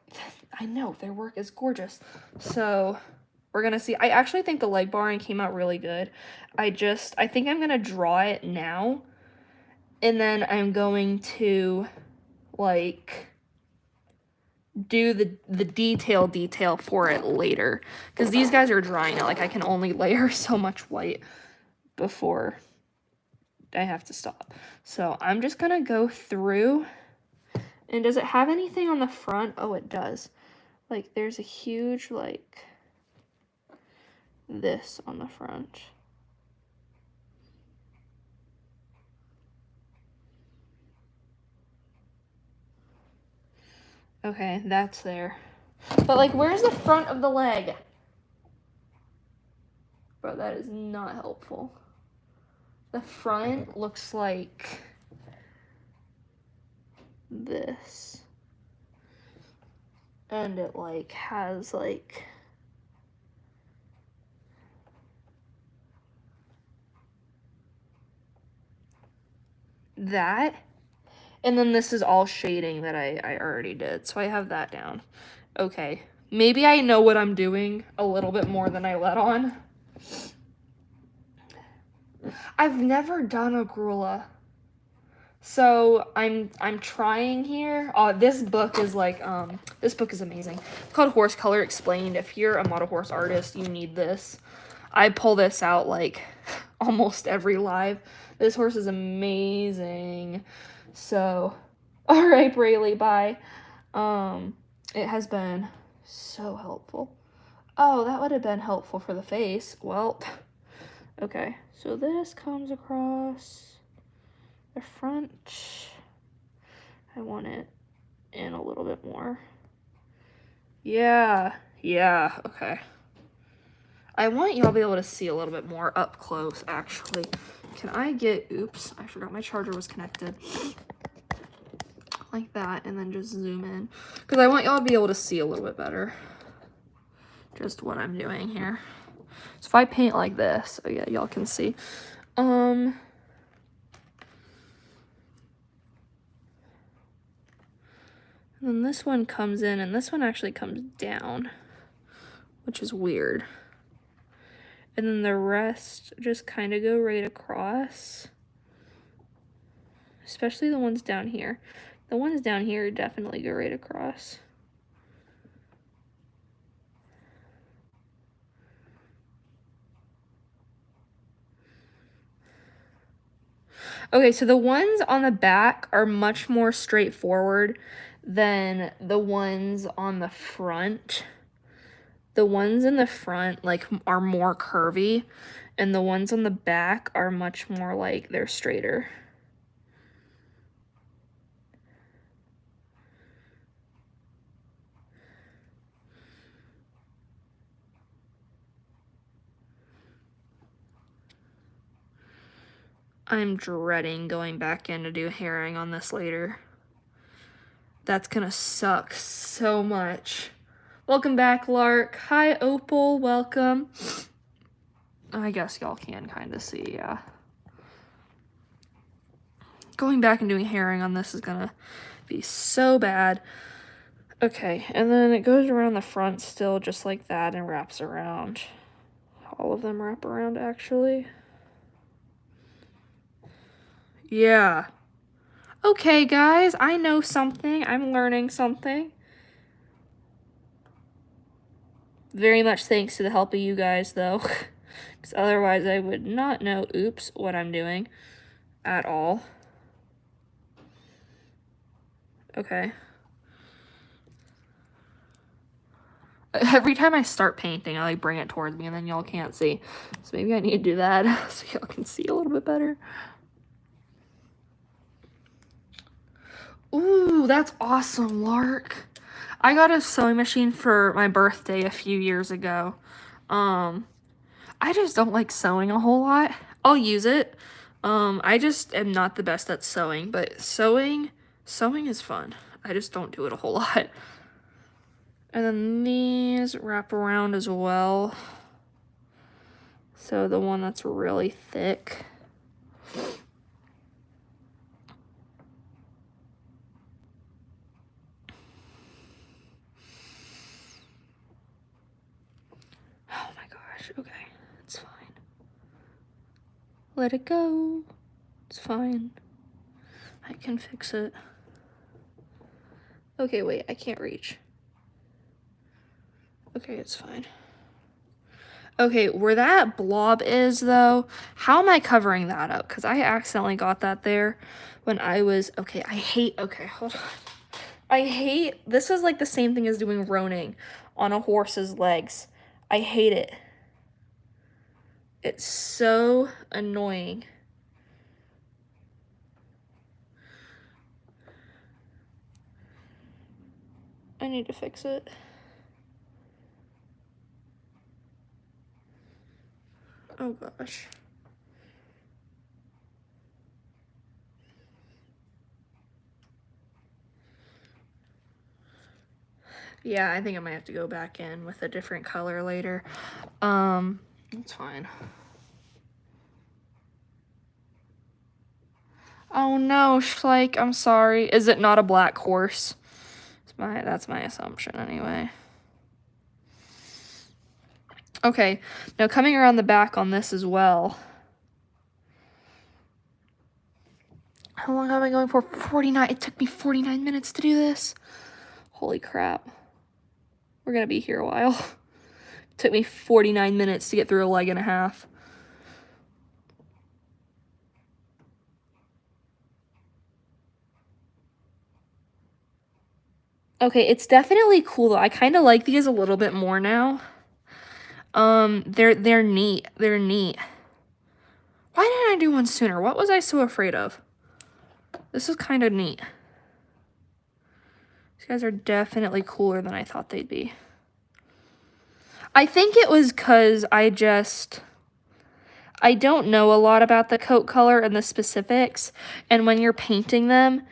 I know their work is gorgeous, so we're gonna see. I actually think the leg barring came out really good. I think I'm gonna draw it now, and then I'm going to, do the detail for it later, because these guys are drying it. I can only layer so much white before I have to stop. So I'm just gonna go through, and does it have anything on the front? Oh, it does. There's a huge, this on the front. Okay, that's there. But, where's the front of the leg? Bro, that is not helpful. The front looks like this. And it, has, that. And then this is all shading that I already did. So I have that down. Okay. Maybe I know what I'm doing a little bit more than I let on. I've never done a Grulla. So I'm trying here. This book is this book is amazing. It's called Horse Color Explained. If you're a model horse artist, you need this. I pull this out almost every live. This horse is amazing. So, all right, Braylee, bye. It has been so helpful. Oh, that would have been helpful for the face. Well, Okay, so this comes across the front. I want it in a little bit more. Yeah, okay. I want y'all to be able to see a little bit more up close, actually. Can I get, oops, I forgot my charger was connected. Like that, and then just zoom in. Because I want y'all to be able to see a little bit better. Just what I'm doing here. So if I paint like this, oh yeah, y'all can see. And then this one comes in, and this one actually comes down, which is weird. And then the rest just kind of go right across. Especially the ones down here. The ones down here definitely go right across. Okay, so the ones on the back are much more straightforward than the ones on the front. The ones in the front like are more curvy, and the ones on the back are much more like they're straighter. I'm dreading going back in to do herring on this later. That's gonna suck so much. Welcome back, Lark. Hi, Opal. Welcome. I guess y'all can kind of see, yeah. Going back and doing herring on this is gonna be so bad. Okay, and then it goes around the front still just like that and wraps around. All of them wrap around, actually. Yeah. Okay, guys, I know something. I'm learning something. Very much thanks to the help of you guys, though. Because otherwise I would not know, oops, what I'm doing at all. Okay. Every time I start painting, I like bring it towards me and then y'all can't see. So maybe I need to do that so y'all can see a little bit better. Ooh, that's awesome, Lark. I got a sewing machine for my birthday a few years ago. I just don't like sewing a whole lot. I'll use it. I just am not the best at sewing, but sewing is fun. I just don't do it a whole lot. And then these wrap around as well. So the one that's really thick. Oh my gosh, okay, it's fine. Let it go. It's fine. I can fix it. Okay, wait, I can't reach. Okay, it's fine. Okay, where that blob is, though, how am I covering that up? Because I accidentally got that there when I was... Okay, hold on. This is like the same thing as doing roning on a horse's legs. I hate it. It's so annoying. I need to fix it. Oh gosh. Yeah, I think I might have to go back in with a different color later. It's fine. Oh no, Schleich, I'm sorry. Is it not a black horse? That's my assumption anyway. Okay, now coming around the back on this as well. How long am I going for? 49. It took me 49 minutes to do this. Holy crap. We're gonna be here a while. It took me 49 minutes to get through a leg and a half. Okay, it's definitely cool though. I kind of like these a little bit more now. They're neat. They're neat. Why didn't I do one sooner? What was I so afraid of? This is kind of neat. These guys are definitely cooler than I thought they'd be. I think it was because I don't know a lot about the coat color and the specifics. And when you're painting them,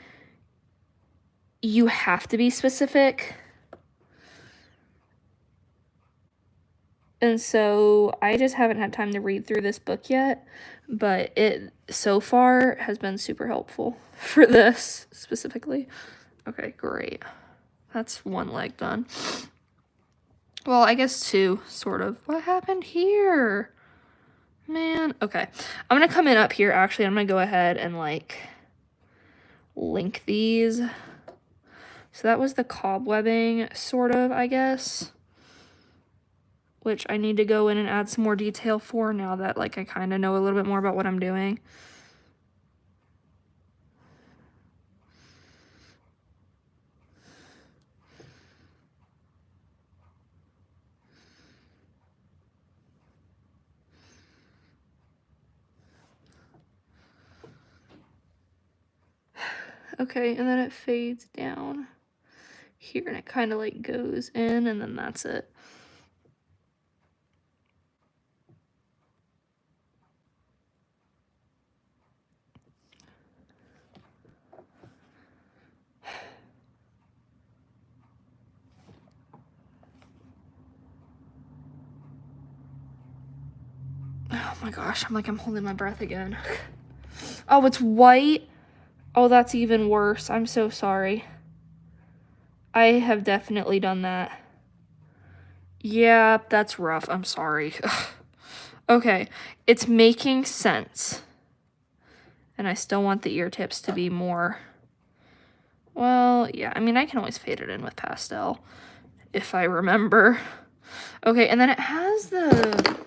you have to be specific. And so I just haven't had time to read through this book yet, but it so far has been super helpful for this specifically. Okay, great. That's one leg done. Well, I guess two, sort of. What happened here? Man, okay. I'm gonna come in up here, actually. I'm gonna go ahead and, like, link these. So that was the cobwebbing, sort of, I guess. Which I need to go in and add some more detail for now that, like, I kind of know a little bit more about what I'm doing. Okay, and then it fades down here, and it kind of, like, goes in, and then that's it. Oh my gosh, I'm holding my breath again. Oh, it's white. Oh, that's even worse. I'm so sorry. I have definitely done that. Yeah, that's rough. I'm sorry. Okay, it's making sense. And I still want the ear tips to be more... Well, yeah, I mean, I can always fade it in with pastel if I remember. Okay, and then it has the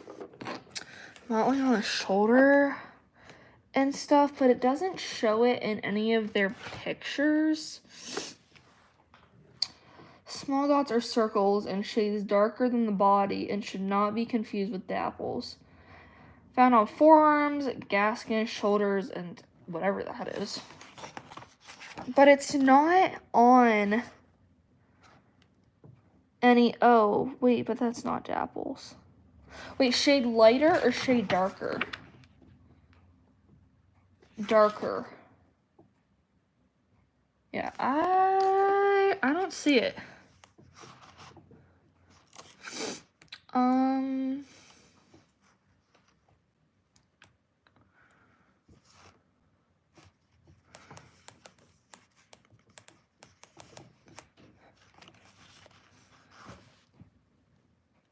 mottling on the shoulder and stuff, but it doesn't show it in any of their pictures. Small dots are circles and shades darker than the body and should not be confused with dapples. Found on forearms, gaskin, shoulders, and whatever that is. But it's not on any... Oh, wait, but that's not dapples. Wait, shade lighter or shade darker? Darker. Yeah, I don't see it.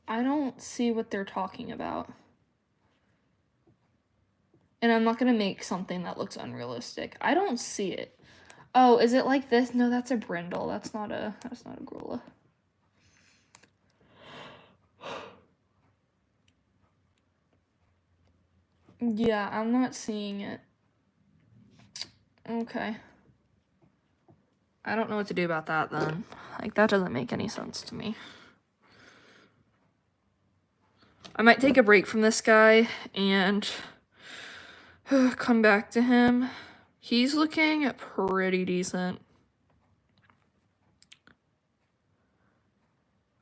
I don't see what they're talking about. And I'm not gonna make something that looks unrealistic. I don't see it. Oh, is it like this? No, that's a brindle. That's not a Grulla. Yeah, I'm not seeing it. Okay. I don't know what to do about that then. Like, that doesn't make any sense to me. I might take a break from this guy and come back to him. He's looking pretty decent.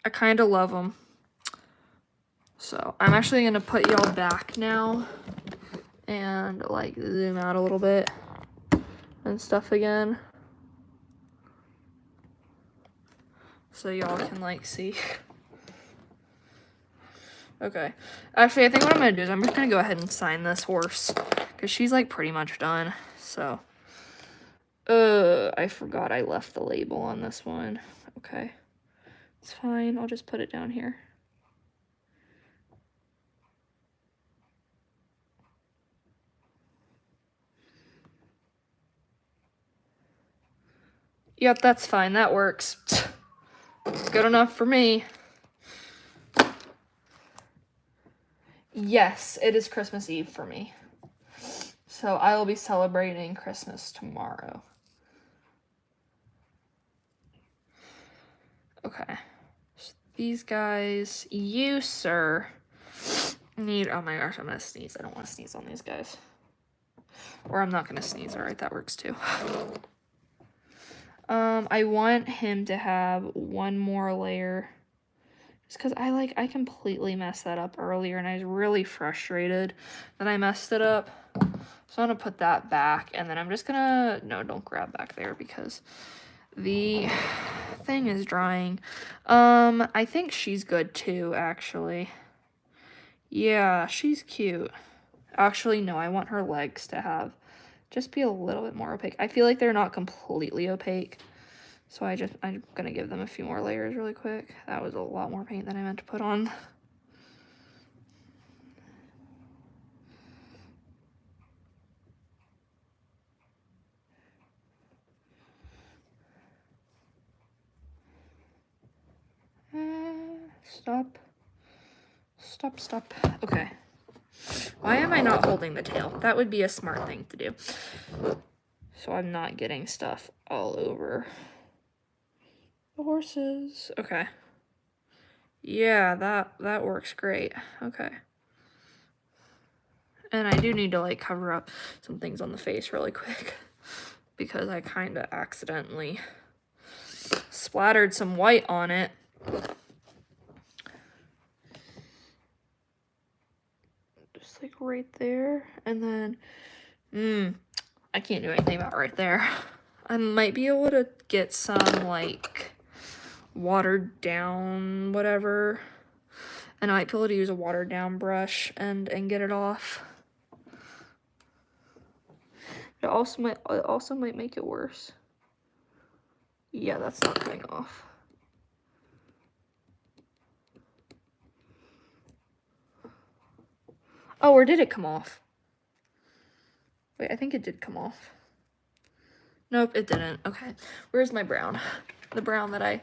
I kind of love him. So I'm actually going to put y'all back now and, like, zoom out a little bit and stuff again. So y'all can, like, see. Okay. Actually, I think what I'm going to do is I'm just going to go ahead and sign this horse. Because she's, like, pretty much done. So. I forgot I left the label on this one. Okay. It's fine. I'll just put it down here. Yep, that's fine. That works. Good enough for me. Yes, it is Christmas Eve for me. So I will be celebrating Christmas tomorrow. Okay. So these guys, you, sir, need... Oh my gosh, I'm going to sneeze. I don't want to sneeze on these guys. Or I'm not gonna sneeze. All right, that works too. I want him to have one more layer. Just because I completely messed that up earlier and I was really frustrated that I messed it up. So I'm gonna put that back and then I'm just gonna, no, don't grab back there because the thing is drying. I think she's good too, actually. Yeah, she's cute. Actually, no, I want her legs to have just be a little bit more opaque. I feel like they're not completely opaque. So I'm gonna give them a few more layers really quick. That was a lot more paint than I meant to put on. Stop. Stop, stop. Okay. Why am I not holding the tail? That would be a smart thing to do. So I'm not getting stuff all over the horses. Okay. Yeah, that works great. Okay. And I do need to like cover up some things on the face really quick because I kind of accidentally splattered some white on it. Just like right there. And then, I can't do anything about right there. I might be able to get some like watered down whatever. And I might be able to use a watered down brush and get it off. It also might make it worse. Yeah, that's not coming off. Oh, or did it come off? Wait, I think it did come off. Nope, it didn't. Okay, where's my brown? The brown that I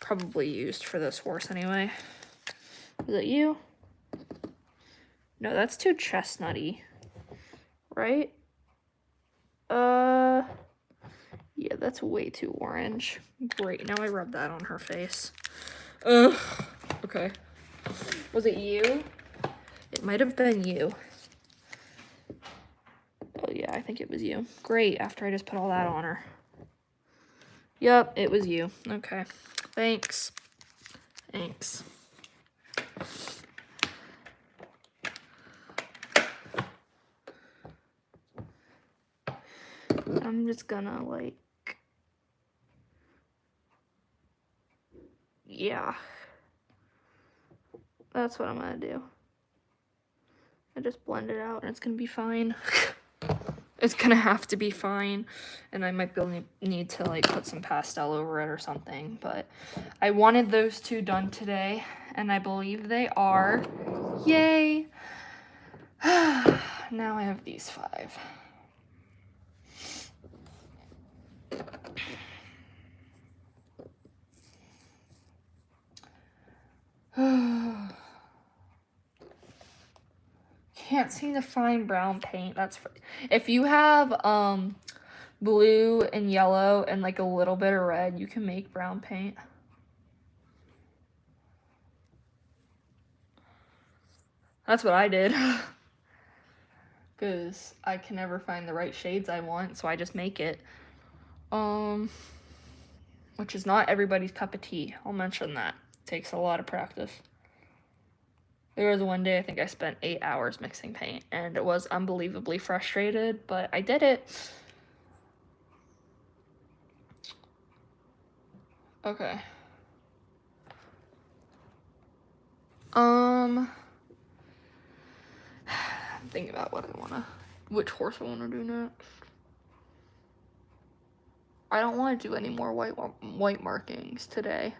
probably used for this horse anyway. Is it you? No, that's too chestnutty, right? Yeah, that's way too orange. Great, now I rub that on her face. Ugh, okay. Was it you? It might have been you. Oh yeah, I think it was you. Great, after I just put all that on her. Yep, it was you. Okay, thanks. Thanks. I'm just gonna like, yeah. That's what I'm gonna do. I just blend it out and it's gonna be fine. It's gonna have to be fine. And I might need to like put some pastel over it or something. But I wanted those two done today and I believe they are. Yay! Now I have these 5. Can't seem to find brown paint. That's if you have blue and yellow and like a little bit of red, you can make brown paint. That's what I did. Because I can never find the right shades I want, so I just make it. Which is not everybody's cup of tea. I'll mention that. It takes a lot of practice. There was one day I think I spent 8 hours mixing paint, and it was unbelievably frustrated, but I did it. Okay. I'm thinking about which horse I wanna do next. I don't want to do any more white markings today.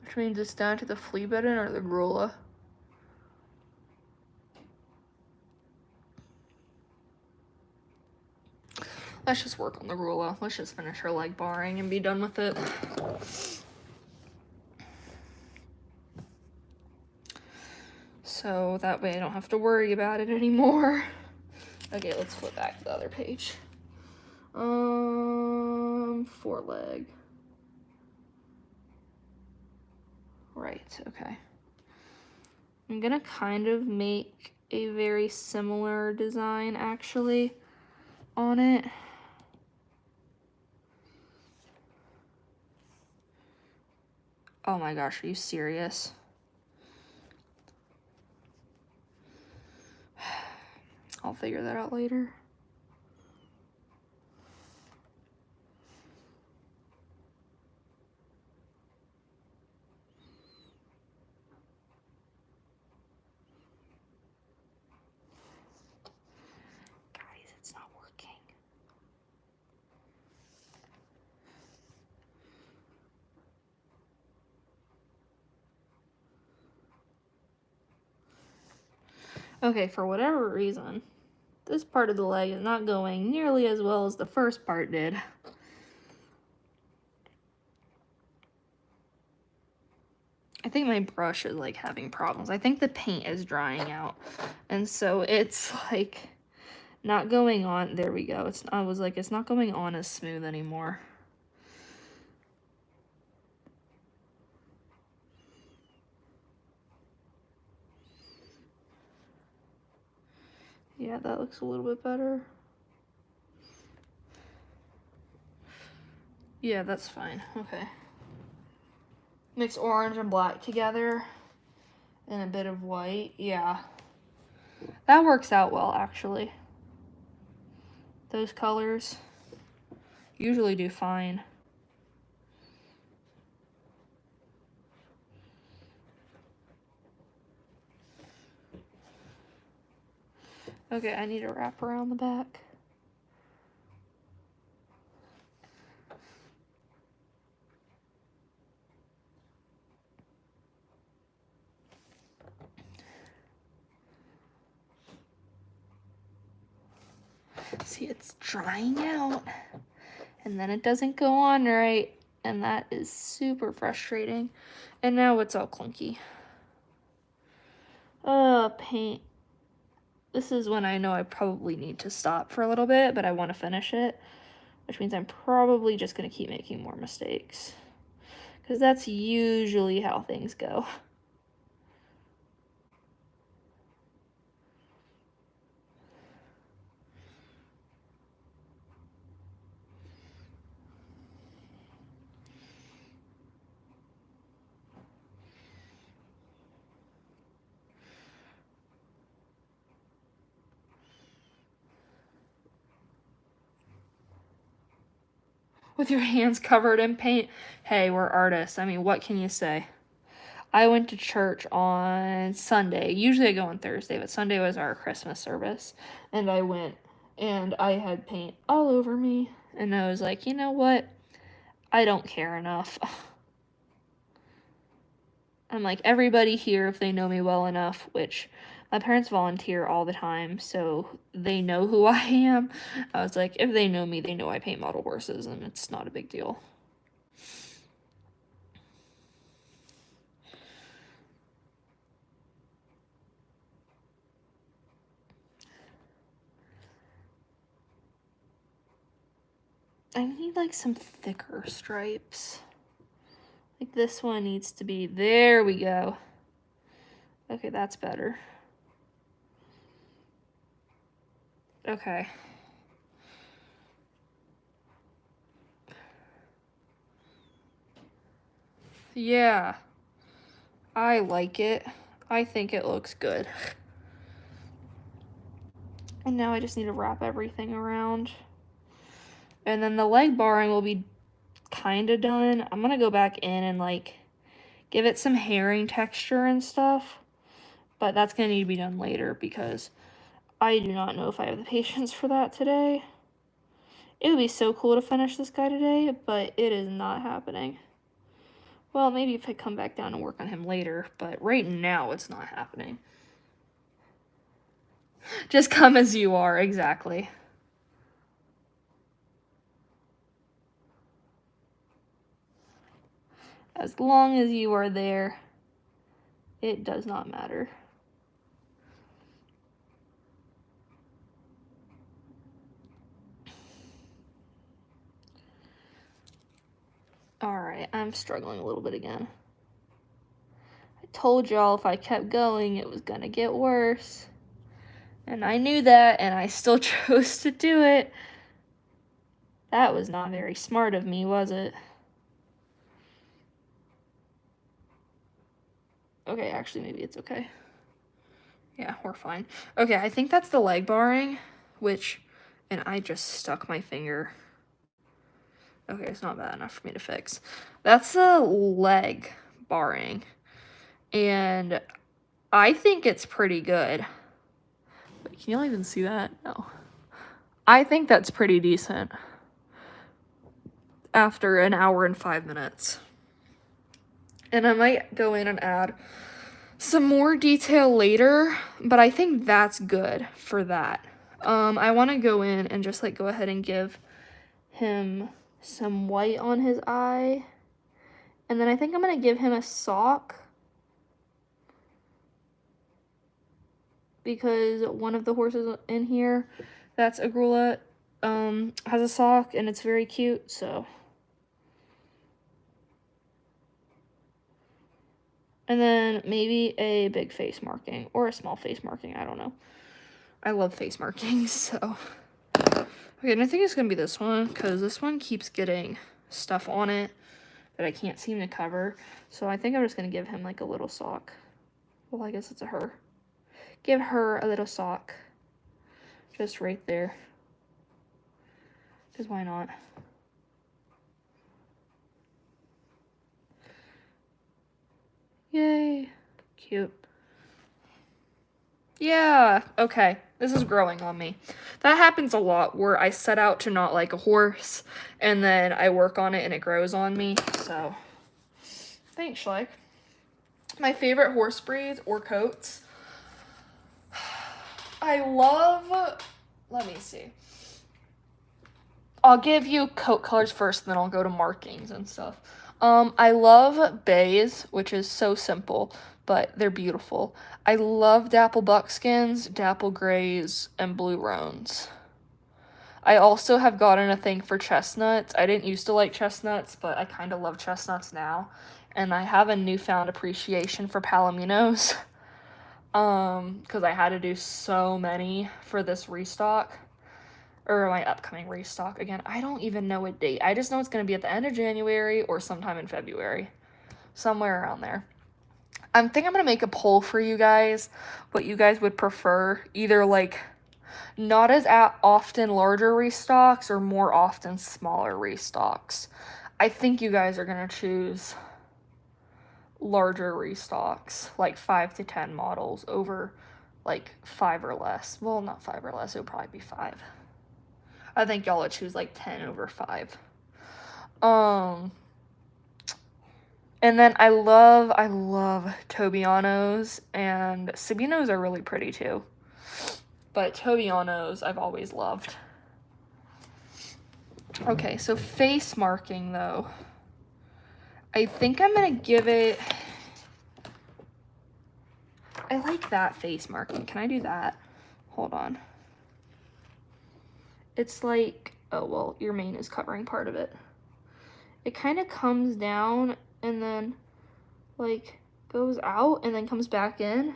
Which means it's down to the Fleabites or the Grullas. Let's just work on the Grullas. Let's just finish her leg barring and be done with it. So that way I don't have to worry about it anymore. Okay, let's flip back to the other page. Foreleg. Right, okay. I'm gonna kind of make a very similar design actually on it. Oh my gosh, are you serious? I'll figure that out later. Guys, it's not working. Okay, for whatever reason, this part of the leg is not going nearly as well as the first part did. I think my brush is like having problems. I think the paint is drying out. And so it's like not going on. There we go. I was like, it's not going on as smooth anymore. Yeah, that looks a little bit better. Yeah, that's fine. Okay. Mix orange and black together and a bit of white. Yeah. That works out well, actually. Those colors usually do fine. Okay, I need to wrap around the back. See, it's drying out, and then it doesn't go on right, and that is super frustrating. And now it's all clunky. Paint. This is when I know I probably need to stop for a little bit, but I want to finish it, which means I'm probably just going to keep making more mistakes, because that's usually how things go. With your hands covered in paint. Hey, we're artists. I mean, what can you say? I went to church on Sunday. Usually I go on Thursday, but Sunday was our Christmas service. And I went and I had paint all over me. And I was like, you know what? I don't care enough. I'm like, everybody here, if they know me well enough, which my parents volunteer all the time, so they know who I am. I was like, if they know me, they know I paint model horses, and it's not a big deal. I need like some thicker stripes. Like this one needs to be, there we go. Okay, that's better. Okay. Yeah. I like it. I think it looks good. And now I just need to wrap everything around. And then the leg barring will be kind of done. I'm gonna go back in and like give it some herring texture and stuff, but that's gonna need to be done later because I do not know if I have the patience for that today. It would be so cool to finish this guy today, but it is not happening. Well, maybe if I come back down and work on him later, but right now it's not happening. Just come as you are, exactly. As long as you are there, it does not matter. Alright, I'm struggling a little bit again. I told y'all if I kept going, it was gonna get worse. And I knew that, and I still chose to do it. That was not very smart of me, was it? Okay, actually, maybe it's okay. Yeah, we're fine. Okay, I think that's the leg barring, and I just stuck my finger. Okay, it's not bad enough for me to fix. That's the leg barring, and I think it's pretty good. Wait, can y'all even see that? No. I think that's pretty decent after an hour and 5 minutes. And I might go in and add some more detail later, but I think that's good for that. I want to go in and just like go ahead and give him some white on his eye. And then I think I'm going to give him a sock, because one of the horses in here that's a Grulla has a sock, and it's very cute, so. And then maybe a big face marking or a small face marking, I don't know. I love face markings, so. Okay, and I think it's gonna be this one, because this one keeps getting stuff on it that I can't seem to cover. So I think I'm just gonna give him like a little sock. Well, I guess it's a her. Give her a little sock. Just right there. Because why not? Yay. Cute. Yeah, okay. This is growing on me. That happens a lot where I set out to not like a horse and then I work on it and it grows on me. So, thanks, Schleich. My favorite horse breeds or coats. I love, let me see. I'll give you coat colors first, and then I'll go to markings and stuff. I love bays, which is so simple, but they're beautiful. I love dapple buckskins, dapple grays, and blue roans. I also have gotten a thing for chestnuts. I didn't used to like chestnuts, but I kind of love chestnuts now. And I have a newfound appreciation for palominos. Because I had to do so many for this restock. Or my upcoming restock. Again, I don't even know what date. I just know it's going to be at the end of January or sometime in February. Somewhere around there. I think I'm going to make a poll for you guys. What you guys would prefer. Either like not as often larger restocks or more often smaller restocks. I think you guys are going to choose larger restocks. Like 5 to 10 models over like 5 or less. Well, not 5 or less. It would probably be 5. I think y'all would choose like 10 over 5. And then I love Tobianos, and Sabinos are really pretty too. But Tobianos I've always loved. Okay, so face marking though. I think I'm gonna give it, I like that face marking. Can I do that? Hold on. It's like, oh, well, your mane is covering part of it. It kind of comes down and then like goes out and then comes back in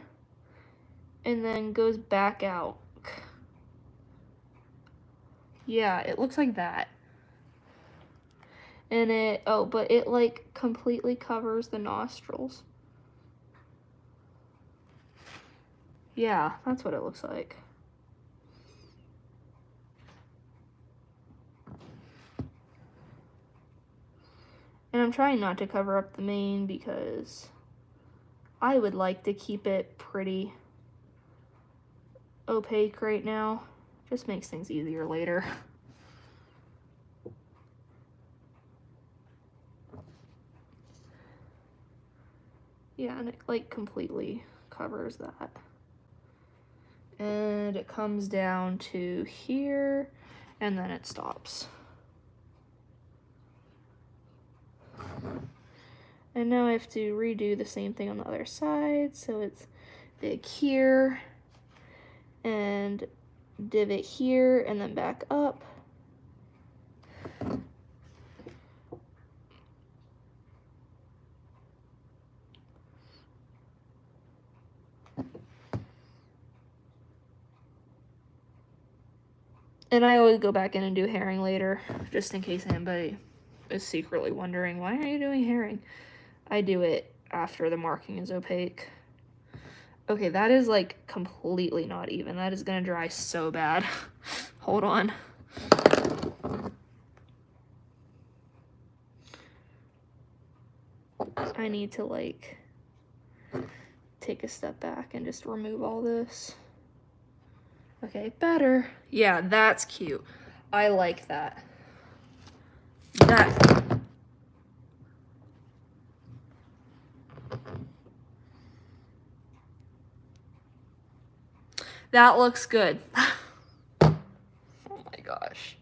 and then goes back out. Yeah, it looks like that. And it, oh, but it like completely covers the nostrils. Yeah, that's what it looks like. And I'm trying not to cover up the mane because I would like to keep it pretty opaque right now. Just makes things easier later. Yeah, and it like completely covers that. And it comes down to here and then it stops. And now I have to redo the same thing on the other side. So it's big here and divot here and then back up. And I always go back in and do herring later, just in case anybody is secretly wondering, why are you doing herring? I do it after the marking is opaque. Okay, that is like completely not even. That is gonna dry so bad. Hold on. I need to like take a step back and just remove all this. Okay, better. Yeah, that's cute. I like that. That looks good. Oh my gosh.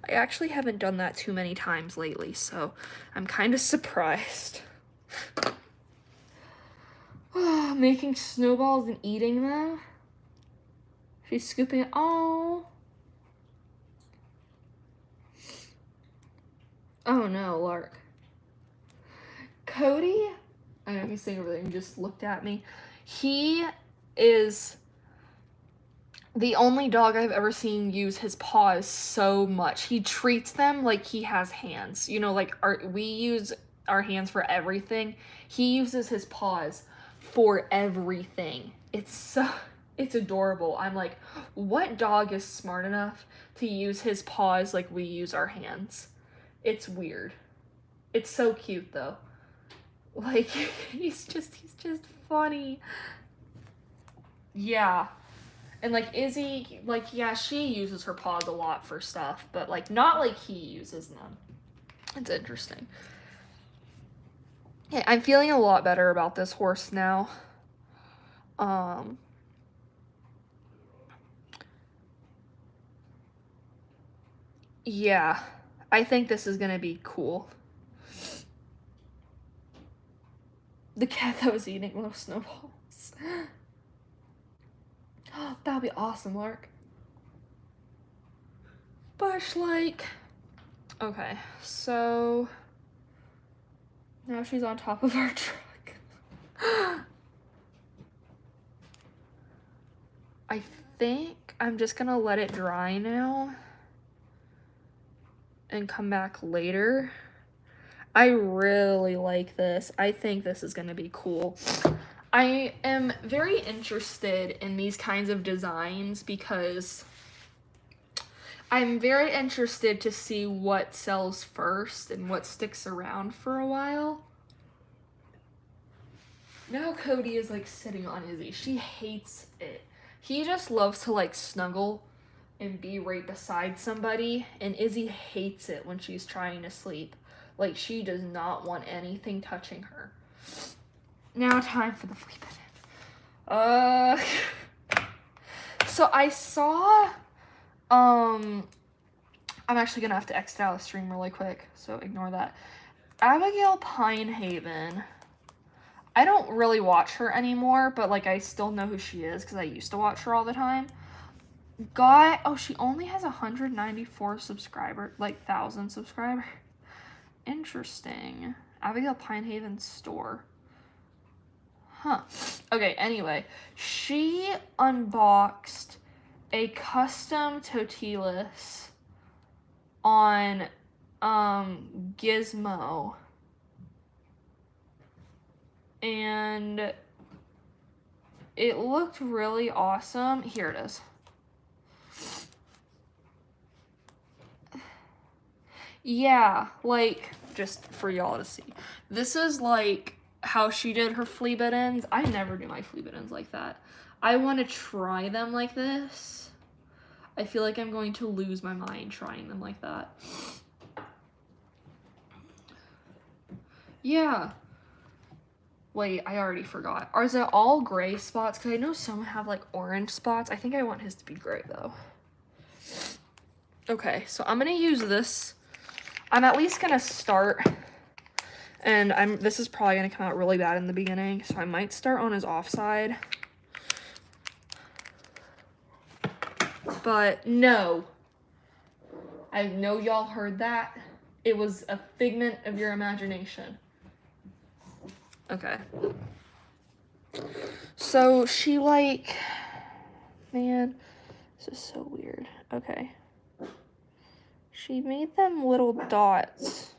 I actually haven't done that too many times lately, so I'm kind of surprised. Making snowballs and eating them. She's scooping it. Oh. Oh no, Lark. Cody, I know he's sitting over there and just looked at me. He is the only dog I've ever seen use his paws so much. He treats them like he has hands. You know, like we use our hands for everything. He uses his paws for everything. It's adorable. I'm like, what dog is smart enough to use his paws like we use our hands? It's weird. It's so cute though. Like he's just funny. Yeah. And like Izzy, like yeah, she uses her paws a lot for stuff, but like not like he uses them. It's interesting. Yeah, I'm feeling a lot better about this horse now. Yeah, I think this is gonna be cool. The cat that was eating little snowballs. That'd be awesome, Lark. Bush-like. Okay, so now she's on top of our truck. I think I'm just gonna let it dry now and come back later. I really like this. I think this is gonna be cool. I am very interested in these kinds of designs because I'm very interested to see what sells first and what sticks around for a while. Now Cody is like sitting on Izzy. She hates it. He just loves to like snuggle and be right beside somebody, and Izzy hates it when she's trying to sleep. Like she does not want anything touching her. Now time for the Fleabit. So I saw I'm actually gonna have to exit out of the stream really quick, so ignore that. Abigail Pinehaven. I don't really watch her anymore, but like I still know who she is because I used to watch her all the time. She only has 194 subscribers, like 1,000 subscribers. Interesting. Abigail Pinehaven store. Huh. Okay, anyway, she unboxed a custom Totilas on Gizmo. And it looked really awesome. Here it is. Yeah, like, just for y'all to see. This is like how she did her Fleabit ends. I never do my Fleabit ends like that. I want to try them like this. I feel like I'm going to lose my mind trying them like that. Yeah. Wait, I already forgot. Are they all gray spots? Because I know some have like orange spots. I think I want his to be gray though. Okay, so I'm gonna use this. I'm at least gonna start, and this is probably gonna come out really bad in the beginning, so I might start on his offside. But no, I know y'all heard that. It was a figment of your imagination. Okay. So she like, man, this is so weird. Okay. She made them little dots.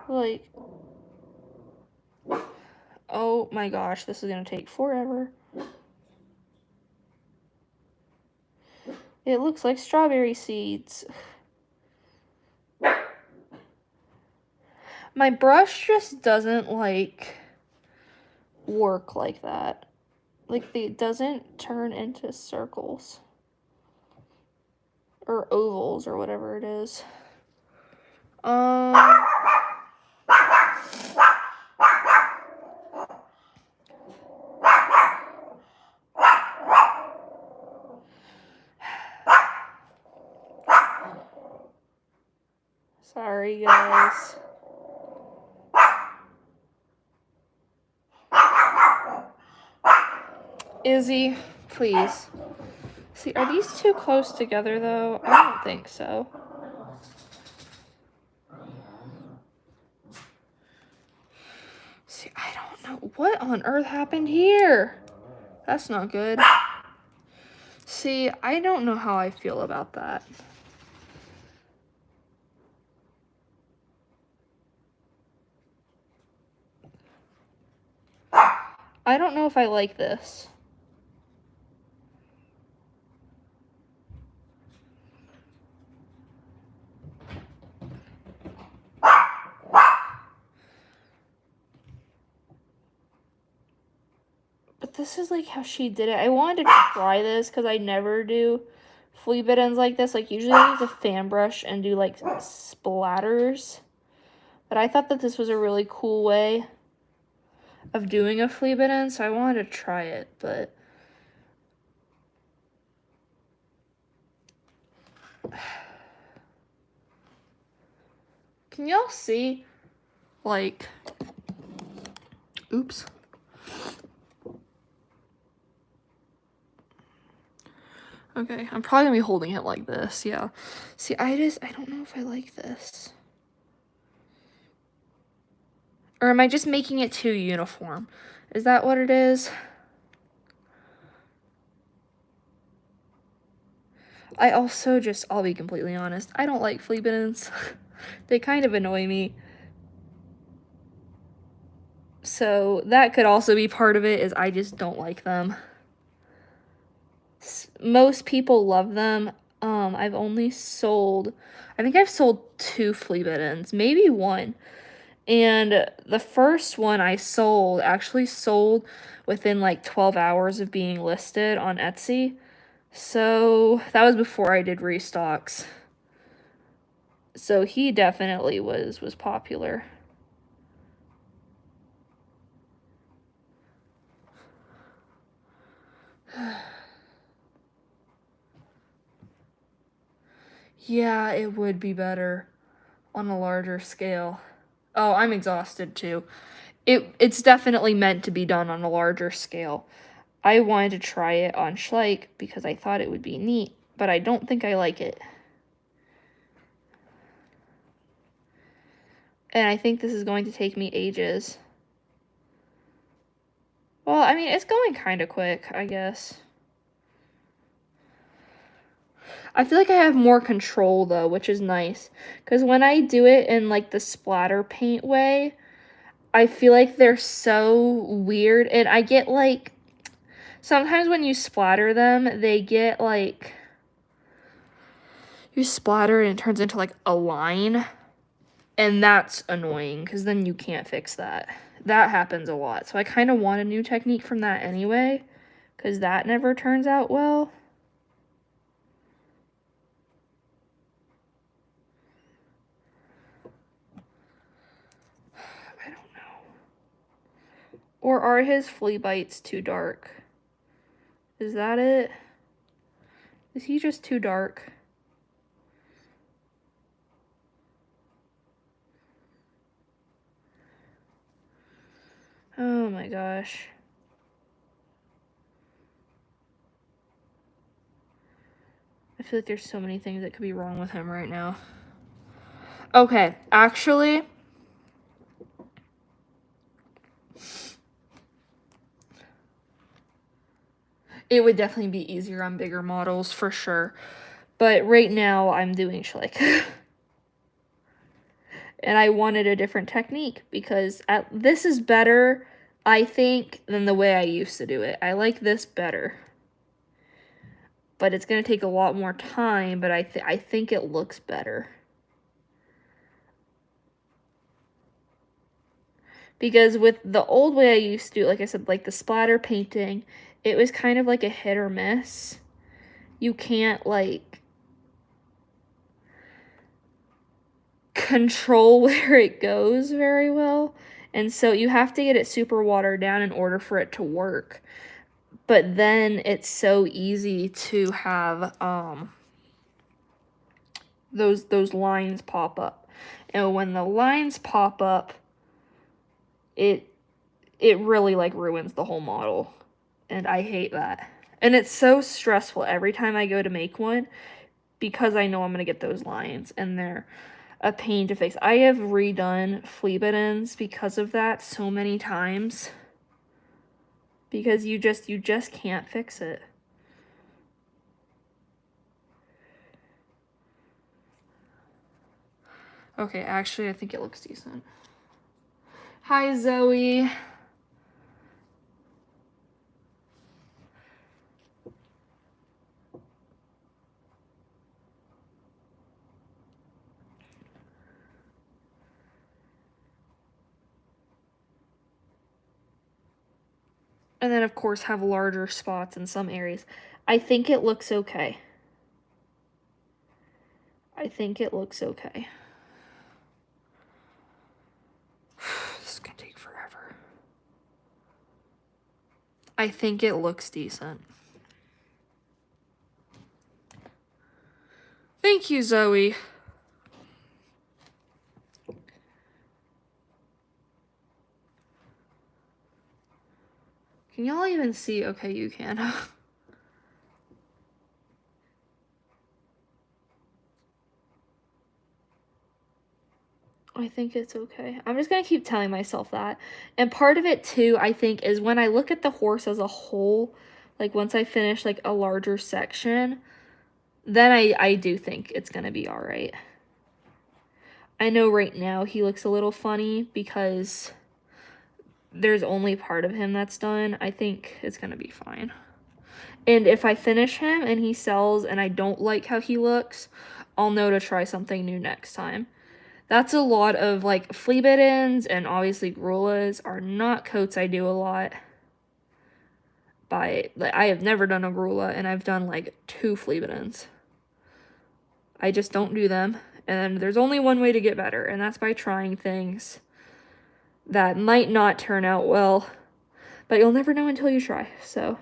Like, oh my gosh, this is gonna take forever. It looks like strawberry seeds. My brush just doesn't like work like that. Like, it doesn't turn into circles or ovals or whatever it is. Sorry, guys. Izzy, please. See, are these too close together, though? I don't think so. See, I don't know. What on earth happened here? That's not good. See, I don't know how I feel about that. I don't know if I like this. But this is like how she did it. I wanted to try this because I never do Fleabit ends like this. Like, usually I use a fan brush and do like splatters. But I thought that this was a really cool way of doing a Fleabit end, so I wanted to try it, but can y'all see? Like, oops. Okay, I'm probably gonna be holding it like this, yeah. See, I don't know if I like this. Or am I just making it too uniform? Is that what it is? I also just, I'll be completely honest, I don't like Fleabit ends. They kind of annoy me. So that could also be part of it, is I just don't like them. Most people love them. I've only sold, I think I've sold 2 Fleabit ends, maybe 1. And the first one I sold actually sold within like 12 hours of being listed on Etsy. So that was before I did restocks. So he definitely was popular. Yeah, it would be better on a larger scale. Oh, I'm exhausted too. It's definitely meant to be done on a larger scale. I wanted to try it on Schleich because I thought it would be neat, but I don't think I like it. And I think this is going to take me ages. Well, I mean, it's going kind of quick, I guess. I feel like I have more control, though, which is nice. Because when I do it in, like, the splatter paint way, I feel like they're so weird. And I get, like, sometimes when you splatter them, they get, like, you splatter and it turns into, like, a line. And that's annoying, because then you can't fix that. That happens a lot. So I kind of want a new technique from that anyway, because that never turns out well. I don't know. Or are his Fleabites too dark? Is that it? Is he just too dark? Oh my gosh. I feel like there's so many things that could be wrong with him right now. Okay, actually, it would definitely be easier on bigger models for sure. But right now I'm doing Schlick. And I wanted a different technique because this is better, I think, than the way I used to do it. I like this better. But it's going to take a lot more time, but I think it looks better. Because with the old way I used to, like I said, like the splatter painting, it was kind of like a hit or miss. You can't, like, control where it goes very well. And so you have to get it super watered down in order for it to work. But then it's so easy to have those lines pop up. And when the lines pop up, it really, like, ruins the whole model. And I hate that. And it's so stressful every time I go to make one because I know I'm going to get those lines and they're a pain to fix. I have redone Fleabites because of that so many times. Because you just can't fix it. Okay, actually, I think it looks decent. Hi, Zoe. And then, of course, have larger spots in some areas. I think it looks okay. I think it looks okay. This is gonna take forever. I think it looks decent. Thank you, Zoe. Can y'all even see? Okay, you can. I think it's okay. I'm just going to keep telling myself that. And part of it, too, I think, is when I look at the horse as a whole, like, once I finish, like, a larger section, then I do think it's going to be all right. I know right now he looks a little funny because there's only part of him that's done. I think it's going to be fine. And if I finish him and he sells and I don't like how he looks, I'll know to try something new next time. That's a lot of, like, Fleabites and obviously Grullas are not coats I do a lot. I have never done a Grulla, and I've done, like, 2 Fleabites. I just don't do them. And there's only one way to get better, and that's by trying things that might not turn out well. But you'll never know until you try, so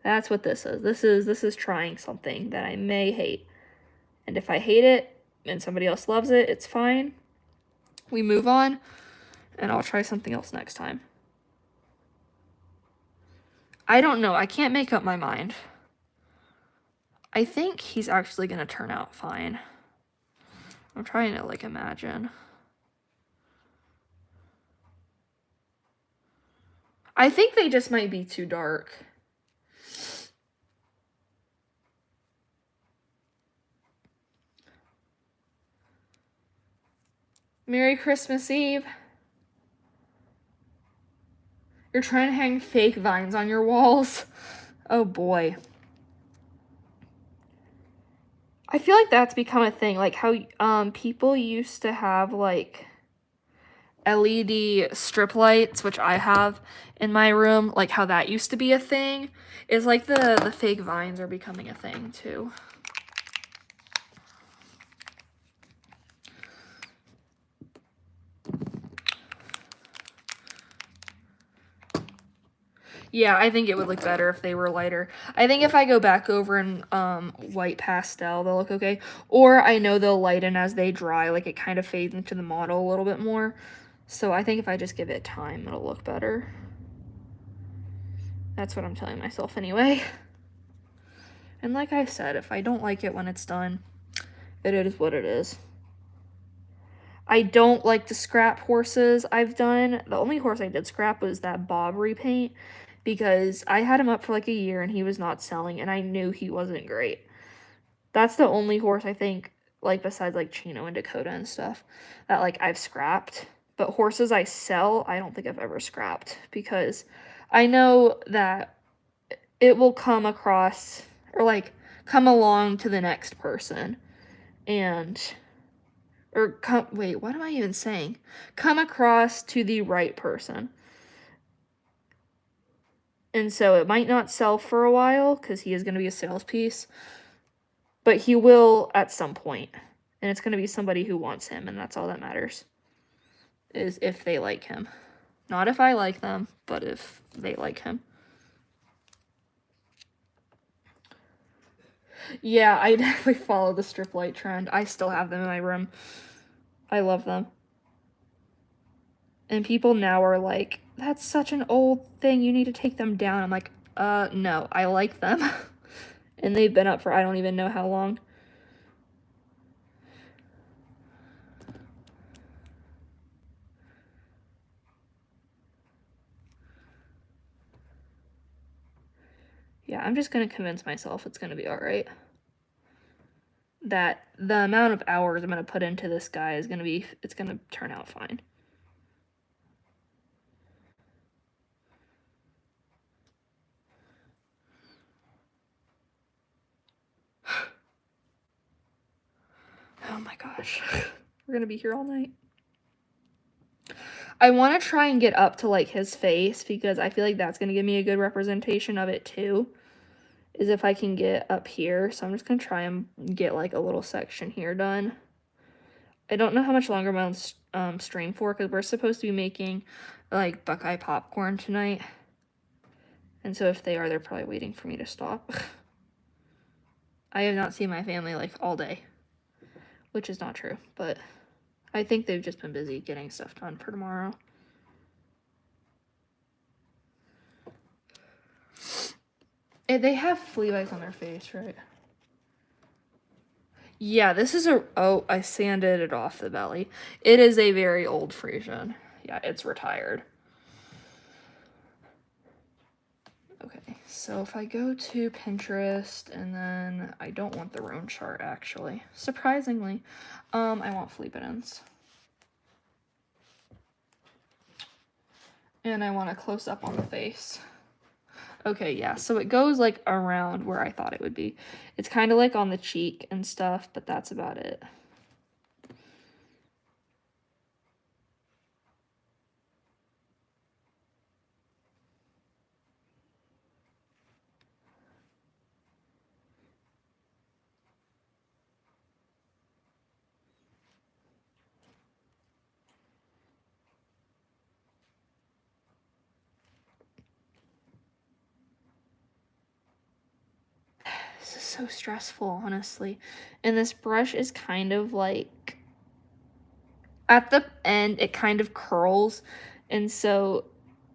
that's what this is. This is trying something that I may hate. And if I hate it and somebody else loves it, it's fine. We move on, and I'll try something else next time. I don't know. I can't make up my mind. I think he's actually going to turn out fine. I'm trying to, like, imagine. I think they just might be too dark. Merry Christmas Eve. You're trying to hang fake vines on your walls? Oh boy. I feel like that's become a thing. Like how people used to have, like, LED strip lights, which I have in my room, like how that used to be a thing, is like the fake vines are becoming a thing too. Yeah, I think it would look better if they were lighter. I think if I go back over in white pastel, they'll look okay. Or I know they'll lighten as they dry, like it kind of fades into the model a little bit more. So I think if I just give it time, it'll look better. That's what I'm telling myself anyway. And like I said, if I don't like it when it's done, it is what it is. I don't like the scrap horses I've done. The only horse I did scrap was that Bob repaint, because I had him up for like a year and he was not selling and I knew he wasn't great. That's the only horse I think, like, besides, like, Chino and Dakota and stuff, that, like, I've scrapped. But horses I sell, I don't think I've ever scrapped, because I know that it will come across, or, like, come along to the next person, and, or come, wait, what am I even saying? Come across to the right person. And so it might not sell for a while, because he is going to be a sales piece, but he will at some point. And it's going to be somebody who wants him, and that's all that matters, is if they like him. Not if I like them, but if they like him. Yeah, I definitely follow the strip light trend. I still have them in my room. I love them. And people now are like, that's such an old thing, you need to take them down. I'm like, no, I like them. And they've been up for I don't even know how long. Yeah, I'm just gonna convince myself it's gonna be alright. That the amount of hours I'm gonna put into this guy is gonna be, it's gonna turn out fine. Oh my gosh. We're gonna be here all night. I want to try and get up to, like, his face, because I feel like that's going to give me a good representation of it too, is if I can get up here. So I'm just going to try and get, like, a little section here done. I don't know how much longer I'm on stream for, because we're supposed to be making, like, Buckeye popcorn tonight. And so if they are, they're probably waiting for me to stop. I have not seen my family, like, all day, which is not true, but I think they've just been busy getting stuff done for tomorrow. They have Fleabites on their face, right? Yeah, this is a, oh, I sanded it off the belly. It is a very old Frisian. Yeah, it's retired. Okay, so if I go to Pinterest, and then I don't want the roan chart, actually. Surprisingly, I want Fleabites. And I want a close-up on the face. Okay, yeah, so it goes, like, around where I thought it would be. It's kind of, like, on the cheek and stuff, but that's about it. This is so stressful, honestly. And this brush is kind of like, at the end, it kind of curls. And so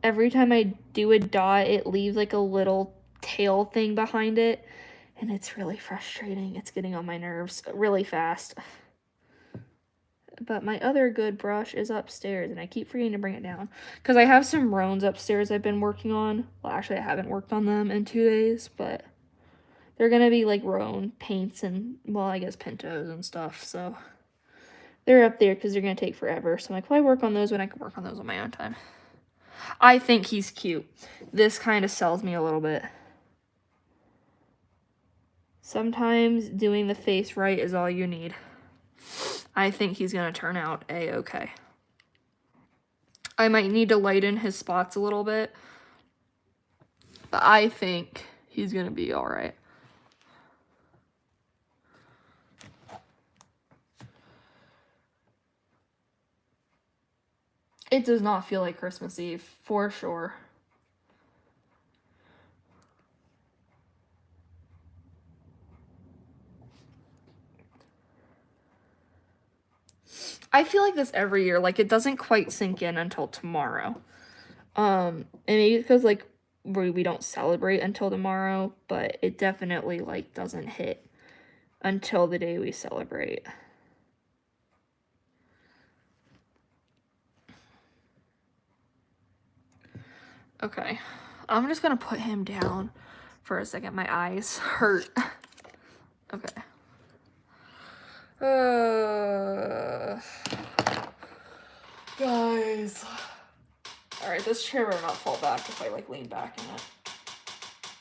every time I do a dot, it leaves like a little tail thing behind it. And it's really frustrating. It's getting on my nerves really fast. But my other good brush is upstairs, and I keep forgetting to bring it down. Because I have some roans upstairs I've been working on. Well, actually, I haven't worked on them in 2 days, but they're going to be like roan paints and, well, I guess pintos and stuff. So they're up there because they're going to take forever. So I'm like, why work on those when I can work on those on my own time? I think he's cute. This kind of sells me a little bit. Sometimes doing the face right is all you need. I think he's going to turn out a-okay. I might need to lighten his spots a little bit, but I think he's going to be all right. It does not feel like Christmas Eve, for sure. I feel like this every year. Like, it doesn't quite sink in until tomorrow. And maybe because, like, we don't celebrate until tomorrow, but it definitely, like, doesn't hit until the day we celebrate. Okay. I'm just gonna put him down for a second. My eyes hurt. Okay. Guys. Alright, this chair better not fall back if I, like, lean back in it.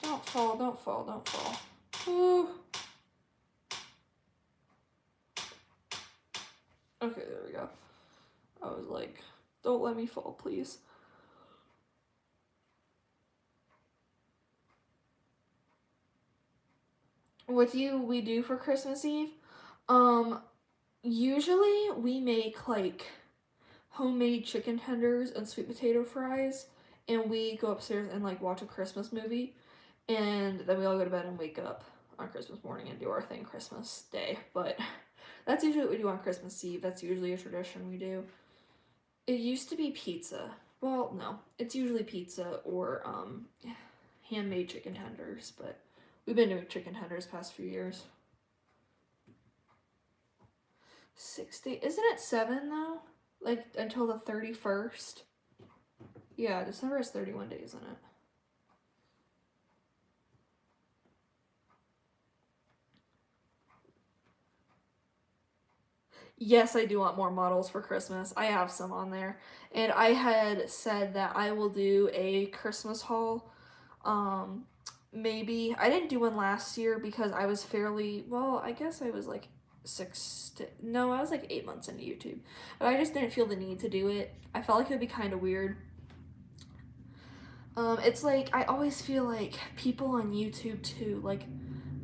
Don't fall, don't fall, don't fall. Ooh. Okay, there we go. I was like, don't let me fall, please. What do we do for Christmas Eve? Usually we make, like, homemade chicken tenders and sweet potato fries, and we go upstairs and, like, watch a Christmas movie, and then we all go to bed and wake up on Christmas morning and do our thing Christmas Day. But that's usually what we do on Christmas Eve. That's usually a tradition we do. It used to be pizza. Well, no, it's usually pizza or handmade chicken tenders, but we've been doing chicken tenders past few years. 60, isn't it 7 though? Like until the 31st? Yeah, December is 31 days, isn't it? Yes, I do want more models for Christmas. I have some on there. And I had said that I will do a Christmas haul. Maybe, I didn't do one last year because I was fairly, well, I guess I was like I was like 8 months into YouTube. But I just didn't feel the need to do it. I felt like it would be kind of weird. It's like, I always feel like people on YouTube too, like,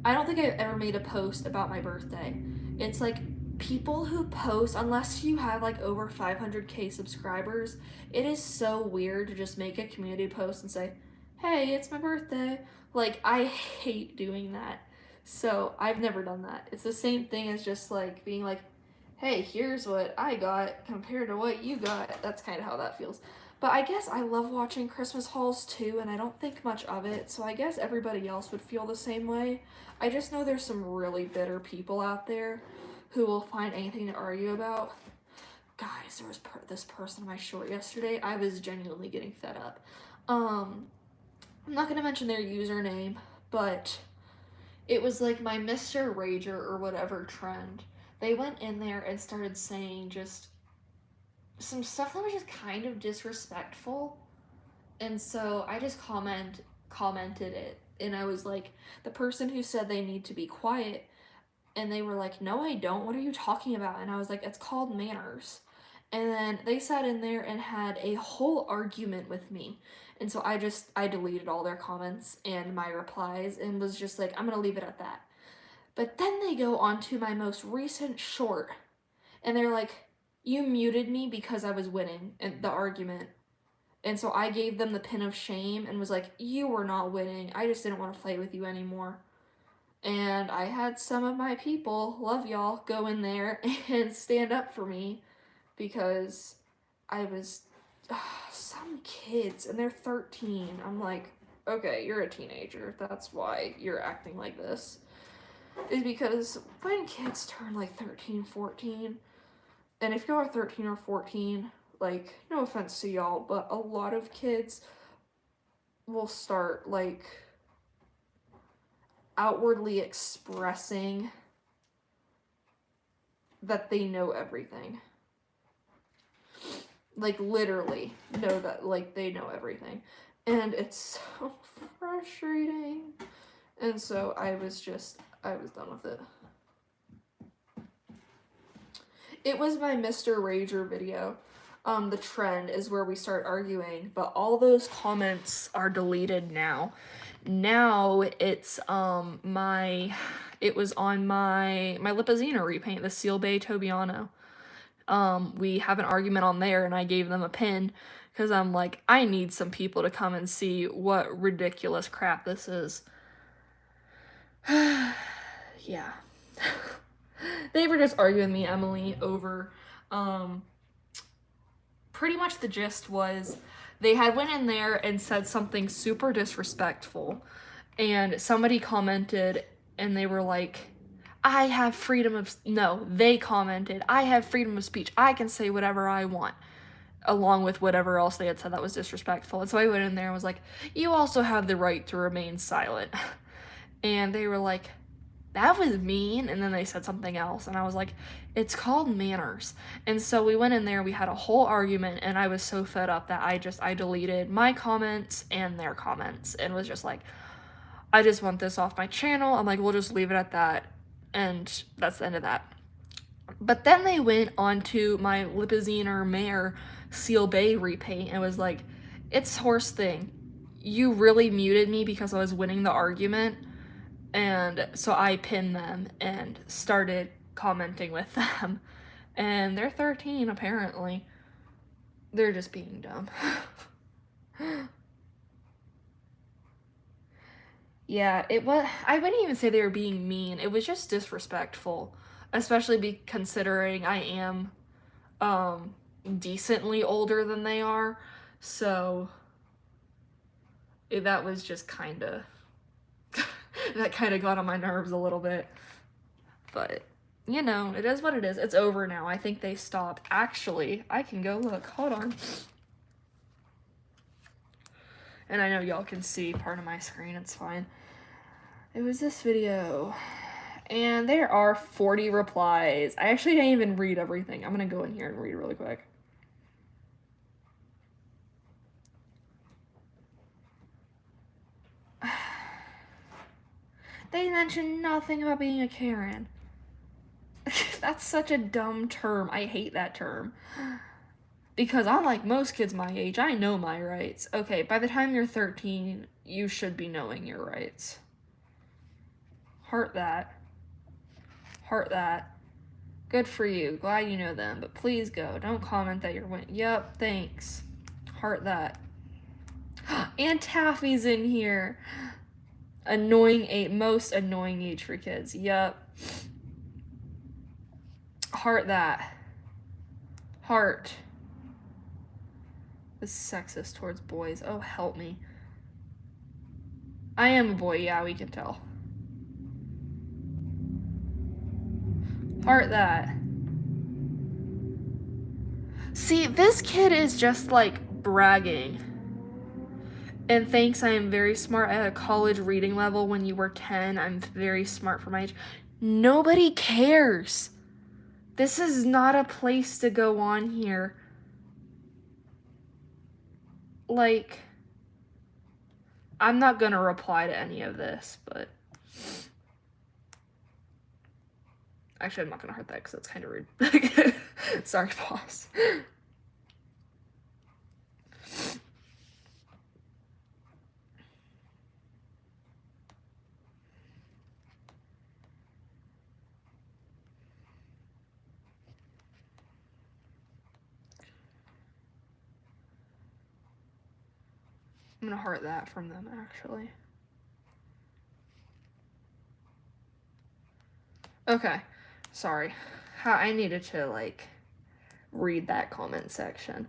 I don't think I've ever made a post about my birthday. It's like, people who post, unless you have like over 500k subscribers, it is so weird to just make a community post and say, hey, it's my birthday. Like, I hate doing that. So I've never done that. It's the same thing as just like being like, hey, here's what I got compared to what you got. That's kind of how that feels. But I guess I love watching Christmas hauls too, and I don't think much of it, so I guess everybody else would feel the same way. I just know there's some really bitter people out there who will find anything to argue about. Guys, there was this person in my short yesterday. I was genuinely getting fed up. I'm not gonna mention their username, but it was like my Mr. Rager or whatever trend. They went in there and started saying just some stuff that was just kind of disrespectful. And so I just commented it, and I was like, the person who said they need to be quiet, and they were like, no, I don't. What are you talking about? And I was like, it's called manners. And then they sat in there and had a whole argument with me. And so I deleted all their comments and my replies and was just like, I'm going to leave it at that. But then they go on to my most recent short, and they're like, you muted me because I was winning in the argument. And so I gave them the pin of shame and was like, you were not winning. I just didn't want to play with you anymore. And I had some of my people, love y'all, go in there and stand up for me because I was, some kids, and they're 13. I'm like, okay, you're a teenager. That's why you're acting like this. Is because when kids turn like 13, 14, and if y'all are 13 or 14, like, no offense to y'all, but a lot of kids will start like outwardly expressing that they know everything. Like, literally know that, like, they know everything. And it's so frustrating. And so I was done with it. It was my Mr. Rager video. The trend is where we start arguing, but all those comments are deleted now. Now it's it was on my Lipazina repaint, the Seal Bay Tobiano. We have an argument on there, and I gave them a pin because I'm like, I need some people to come and see what ridiculous crap this is. Yeah. They were just arguing me, Emily, over pretty much the gist was they had went in there and said something super disrespectful, and somebody commented and they were like, I have freedom of, no, they commented, I have freedom of speech, I can say whatever I want, along with whatever else they had said that was disrespectful. And so I went in there and was like, you also have the right to remain silent. And they were like, that was mean. And then they said something else, and I was like, it's called manners. And so we went in there, we had a whole argument, and I was so fed up that I deleted my comments and their comments and was just like, I just want this off my channel. I'm like, we'll just leave it at that, and that's the end of that. But then they went on to my Lipizzaner Mare Seal Bay repaint and was like, it's horse thing. You really muted me because I was winning the argument. And so I pinned them and started commenting with them. And they're 13, apparently. They're just being dumb. Yeah, it was. I wouldn't even say they were being mean. It was just disrespectful, especially considering I am decently older than they are. So that was just kind of that kind of got on my nerves a little bit. But you know, it is what it is. It's over now. I think they stopped. Actually, I can go look. Hold on. And I know y'all can see part of my screen. It's fine. It was this video. And there are 40 replies. I actually didn't even read everything. I'm going to go in here and read really quick. They mentioned nothing about being a Karen. That's such a dumb term. I hate that term. Because unlike most kids my age, I know my rights. Okay, by the time you're 13, you should be knowing your rights. Heart that. Heart that. Good for you. Glad you know them. But please go. Don't comment that you're winning. Yep, thanks. Heart that. And Taffy's in here. Most annoying age for kids. Yep. Heart that. Heart. Is sexist towards boys. Oh, help me. I am a boy, yeah, we can tell. Heart that. See, this kid is just like bragging. And thanks, I am very smart at a college reading level. When you were 10, I'm very smart for my age. Nobody cares. This is not a place to go on here. Like, I'm not gonna reply to any of this, but actually I'm not gonna hurt that because that's kind of rude. Sorry, boss. I'm gonna heart that from them, actually. Okay, sorry. I needed to, like, read that comment section.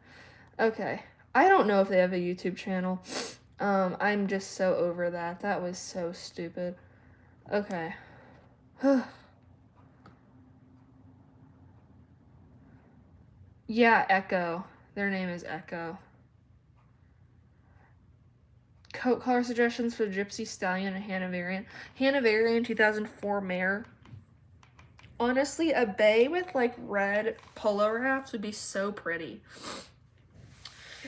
Okay, I don't know if they have a YouTube channel. I'm just so over that. That was so stupid. Okay. Yeah, Echo. Their name is Echo. Coat color suggestions for Gypsy Stallion and Hanoverian. Hanoverian 2004 mare. Honestly, a bay with like red polo wraps would be so pretty.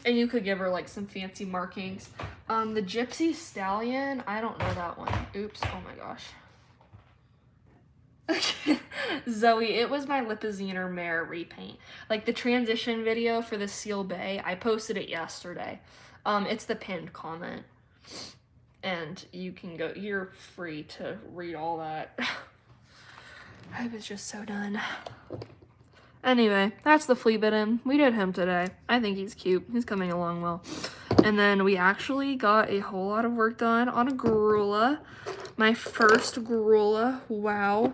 And you could give her like some fancy markings. The Gypsy Stallion, I don't know that one. Oops, oh my gosh. Zoe, it was my Lipizzaner Mare repaint. Like the transition video for the Seal Bay, I posted it yesterday. It's the pinned comment. And you can go, you're free to read all that. I was just so done. Anyway, that's the flea bitten. We did him today. I think he's cute. He's coming along well. And then we actually got a whole lot of work done on a Grulla. My first Grulla. Wow.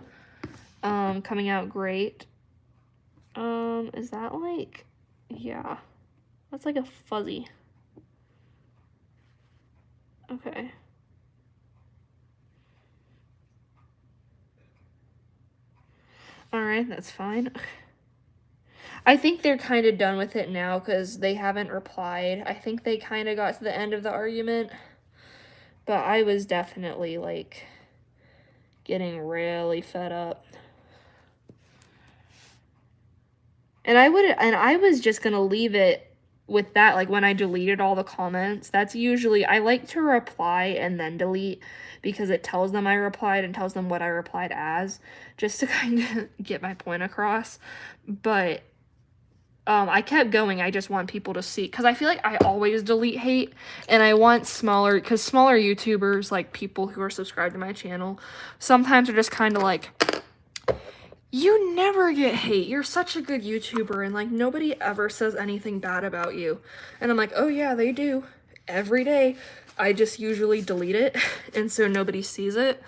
Coming out great. Is that like, yeah. That's like a fuzzy. Okay. Alright, that's fine. I think they're kind of done with it now because they haven't replied. I think they kind of got to the end of the argument. But I was definitely, like, getting really fed up. And I was just gonna leave it with that, like when I deleted all the comments. That's usually, I like to reply and then delete because it tells them I replied and tells them what I replied as, just to kind of get my point across. But I kept going. I just want people to see, because I feel like I always delete hate, and I want smaller YouTubers, like people who are subscribed to my channel, sometimes are just kind of like, you never get hate. You're such a good YouTuber, and like nobody ever says anything bad about you. And I'm like, oh yeah, they do. Every day. I just usually delete it, and so nobody sees it,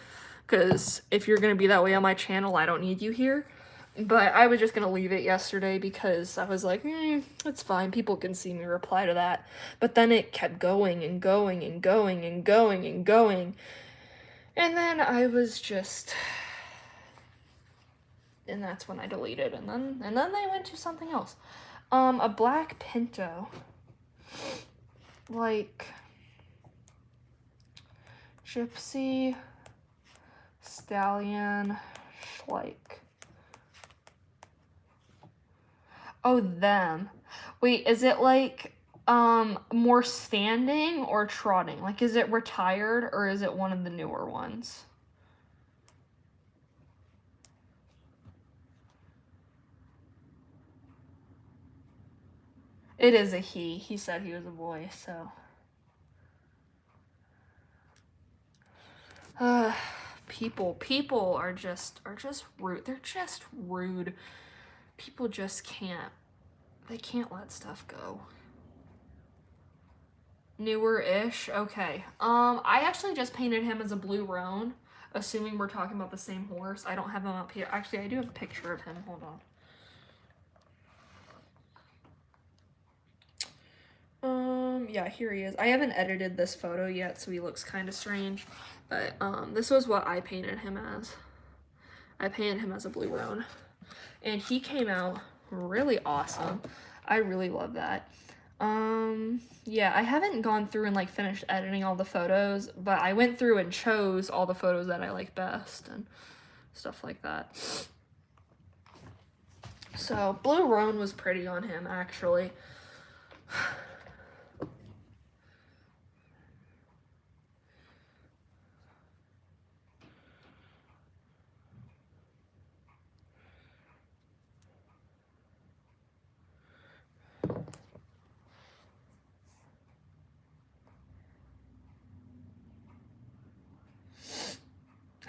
because if you're gonna be that way on my channel, I don't need you here. But I was just gonna leave it yesterday because I was like, it's fine, people can see me reply to that. But then it kept going and going and going and going and going. And then I was just, and that's when I deleted, and then they went to something else. A black pinto. Like Gypsy Stallion Schleich. Oh, them. Wait, is it like more standing or trotting? Like, is it retired or is it one of the newer ones? It is a he. He said he was a boy, so. People are just rude. They're just rude. People just can't. They can't let stuff go. Newer-ish. Okay. I actually just painted him as a blue roan, assuming we're talking about the same horse. I don't have him up here. Actually, I do have a picture of him. Hold on. Yeah, here he is. I haven't edited this photo yet, so he looks kind of strange. But, this was what I painted him as. I painted him as a blue roan. And he came out really awesome. I really love that. Yeah, I haven't gone through and, like, finished editing all the photos, but I went through and chose all the photos that I like best and stuff like that. So, blue roan was pretty on him, actually.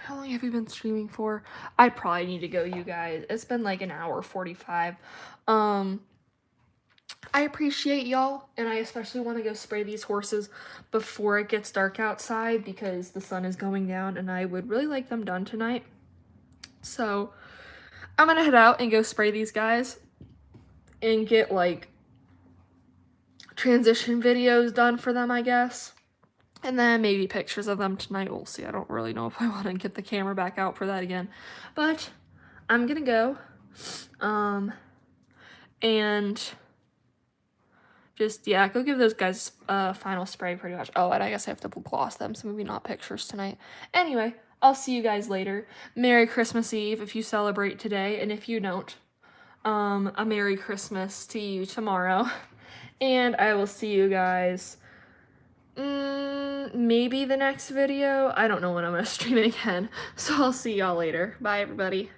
How long have you been streaming for? I probably need to go, you guys. It's been like an hour 45. I appreciate y'all, and I especially want to go spray these horses before it gets dark outside because the sun is going down, and I would really like them done tonight. So I'm gonna head out and go spray these guys and get like transition videos done for them, I guess. And then maybe pictures of them tonight. We'll see. I don't really know if I want to get the camera back out for that again. But I'm gonna go. And just, yeah, go give those guys a final spray pretty much. Oh, and I guess I have to gloss them, so maybe not pictures tonight. Anyway, I'll see you guys later. Merry Christmas Eve if you celebrate today, and if you don't, a Merry Christmas to you tomorrow. And I will see you guys maybe the next video. I don't know when I'm gonna stream it again, so I'll see y'all later. Bye, everybody.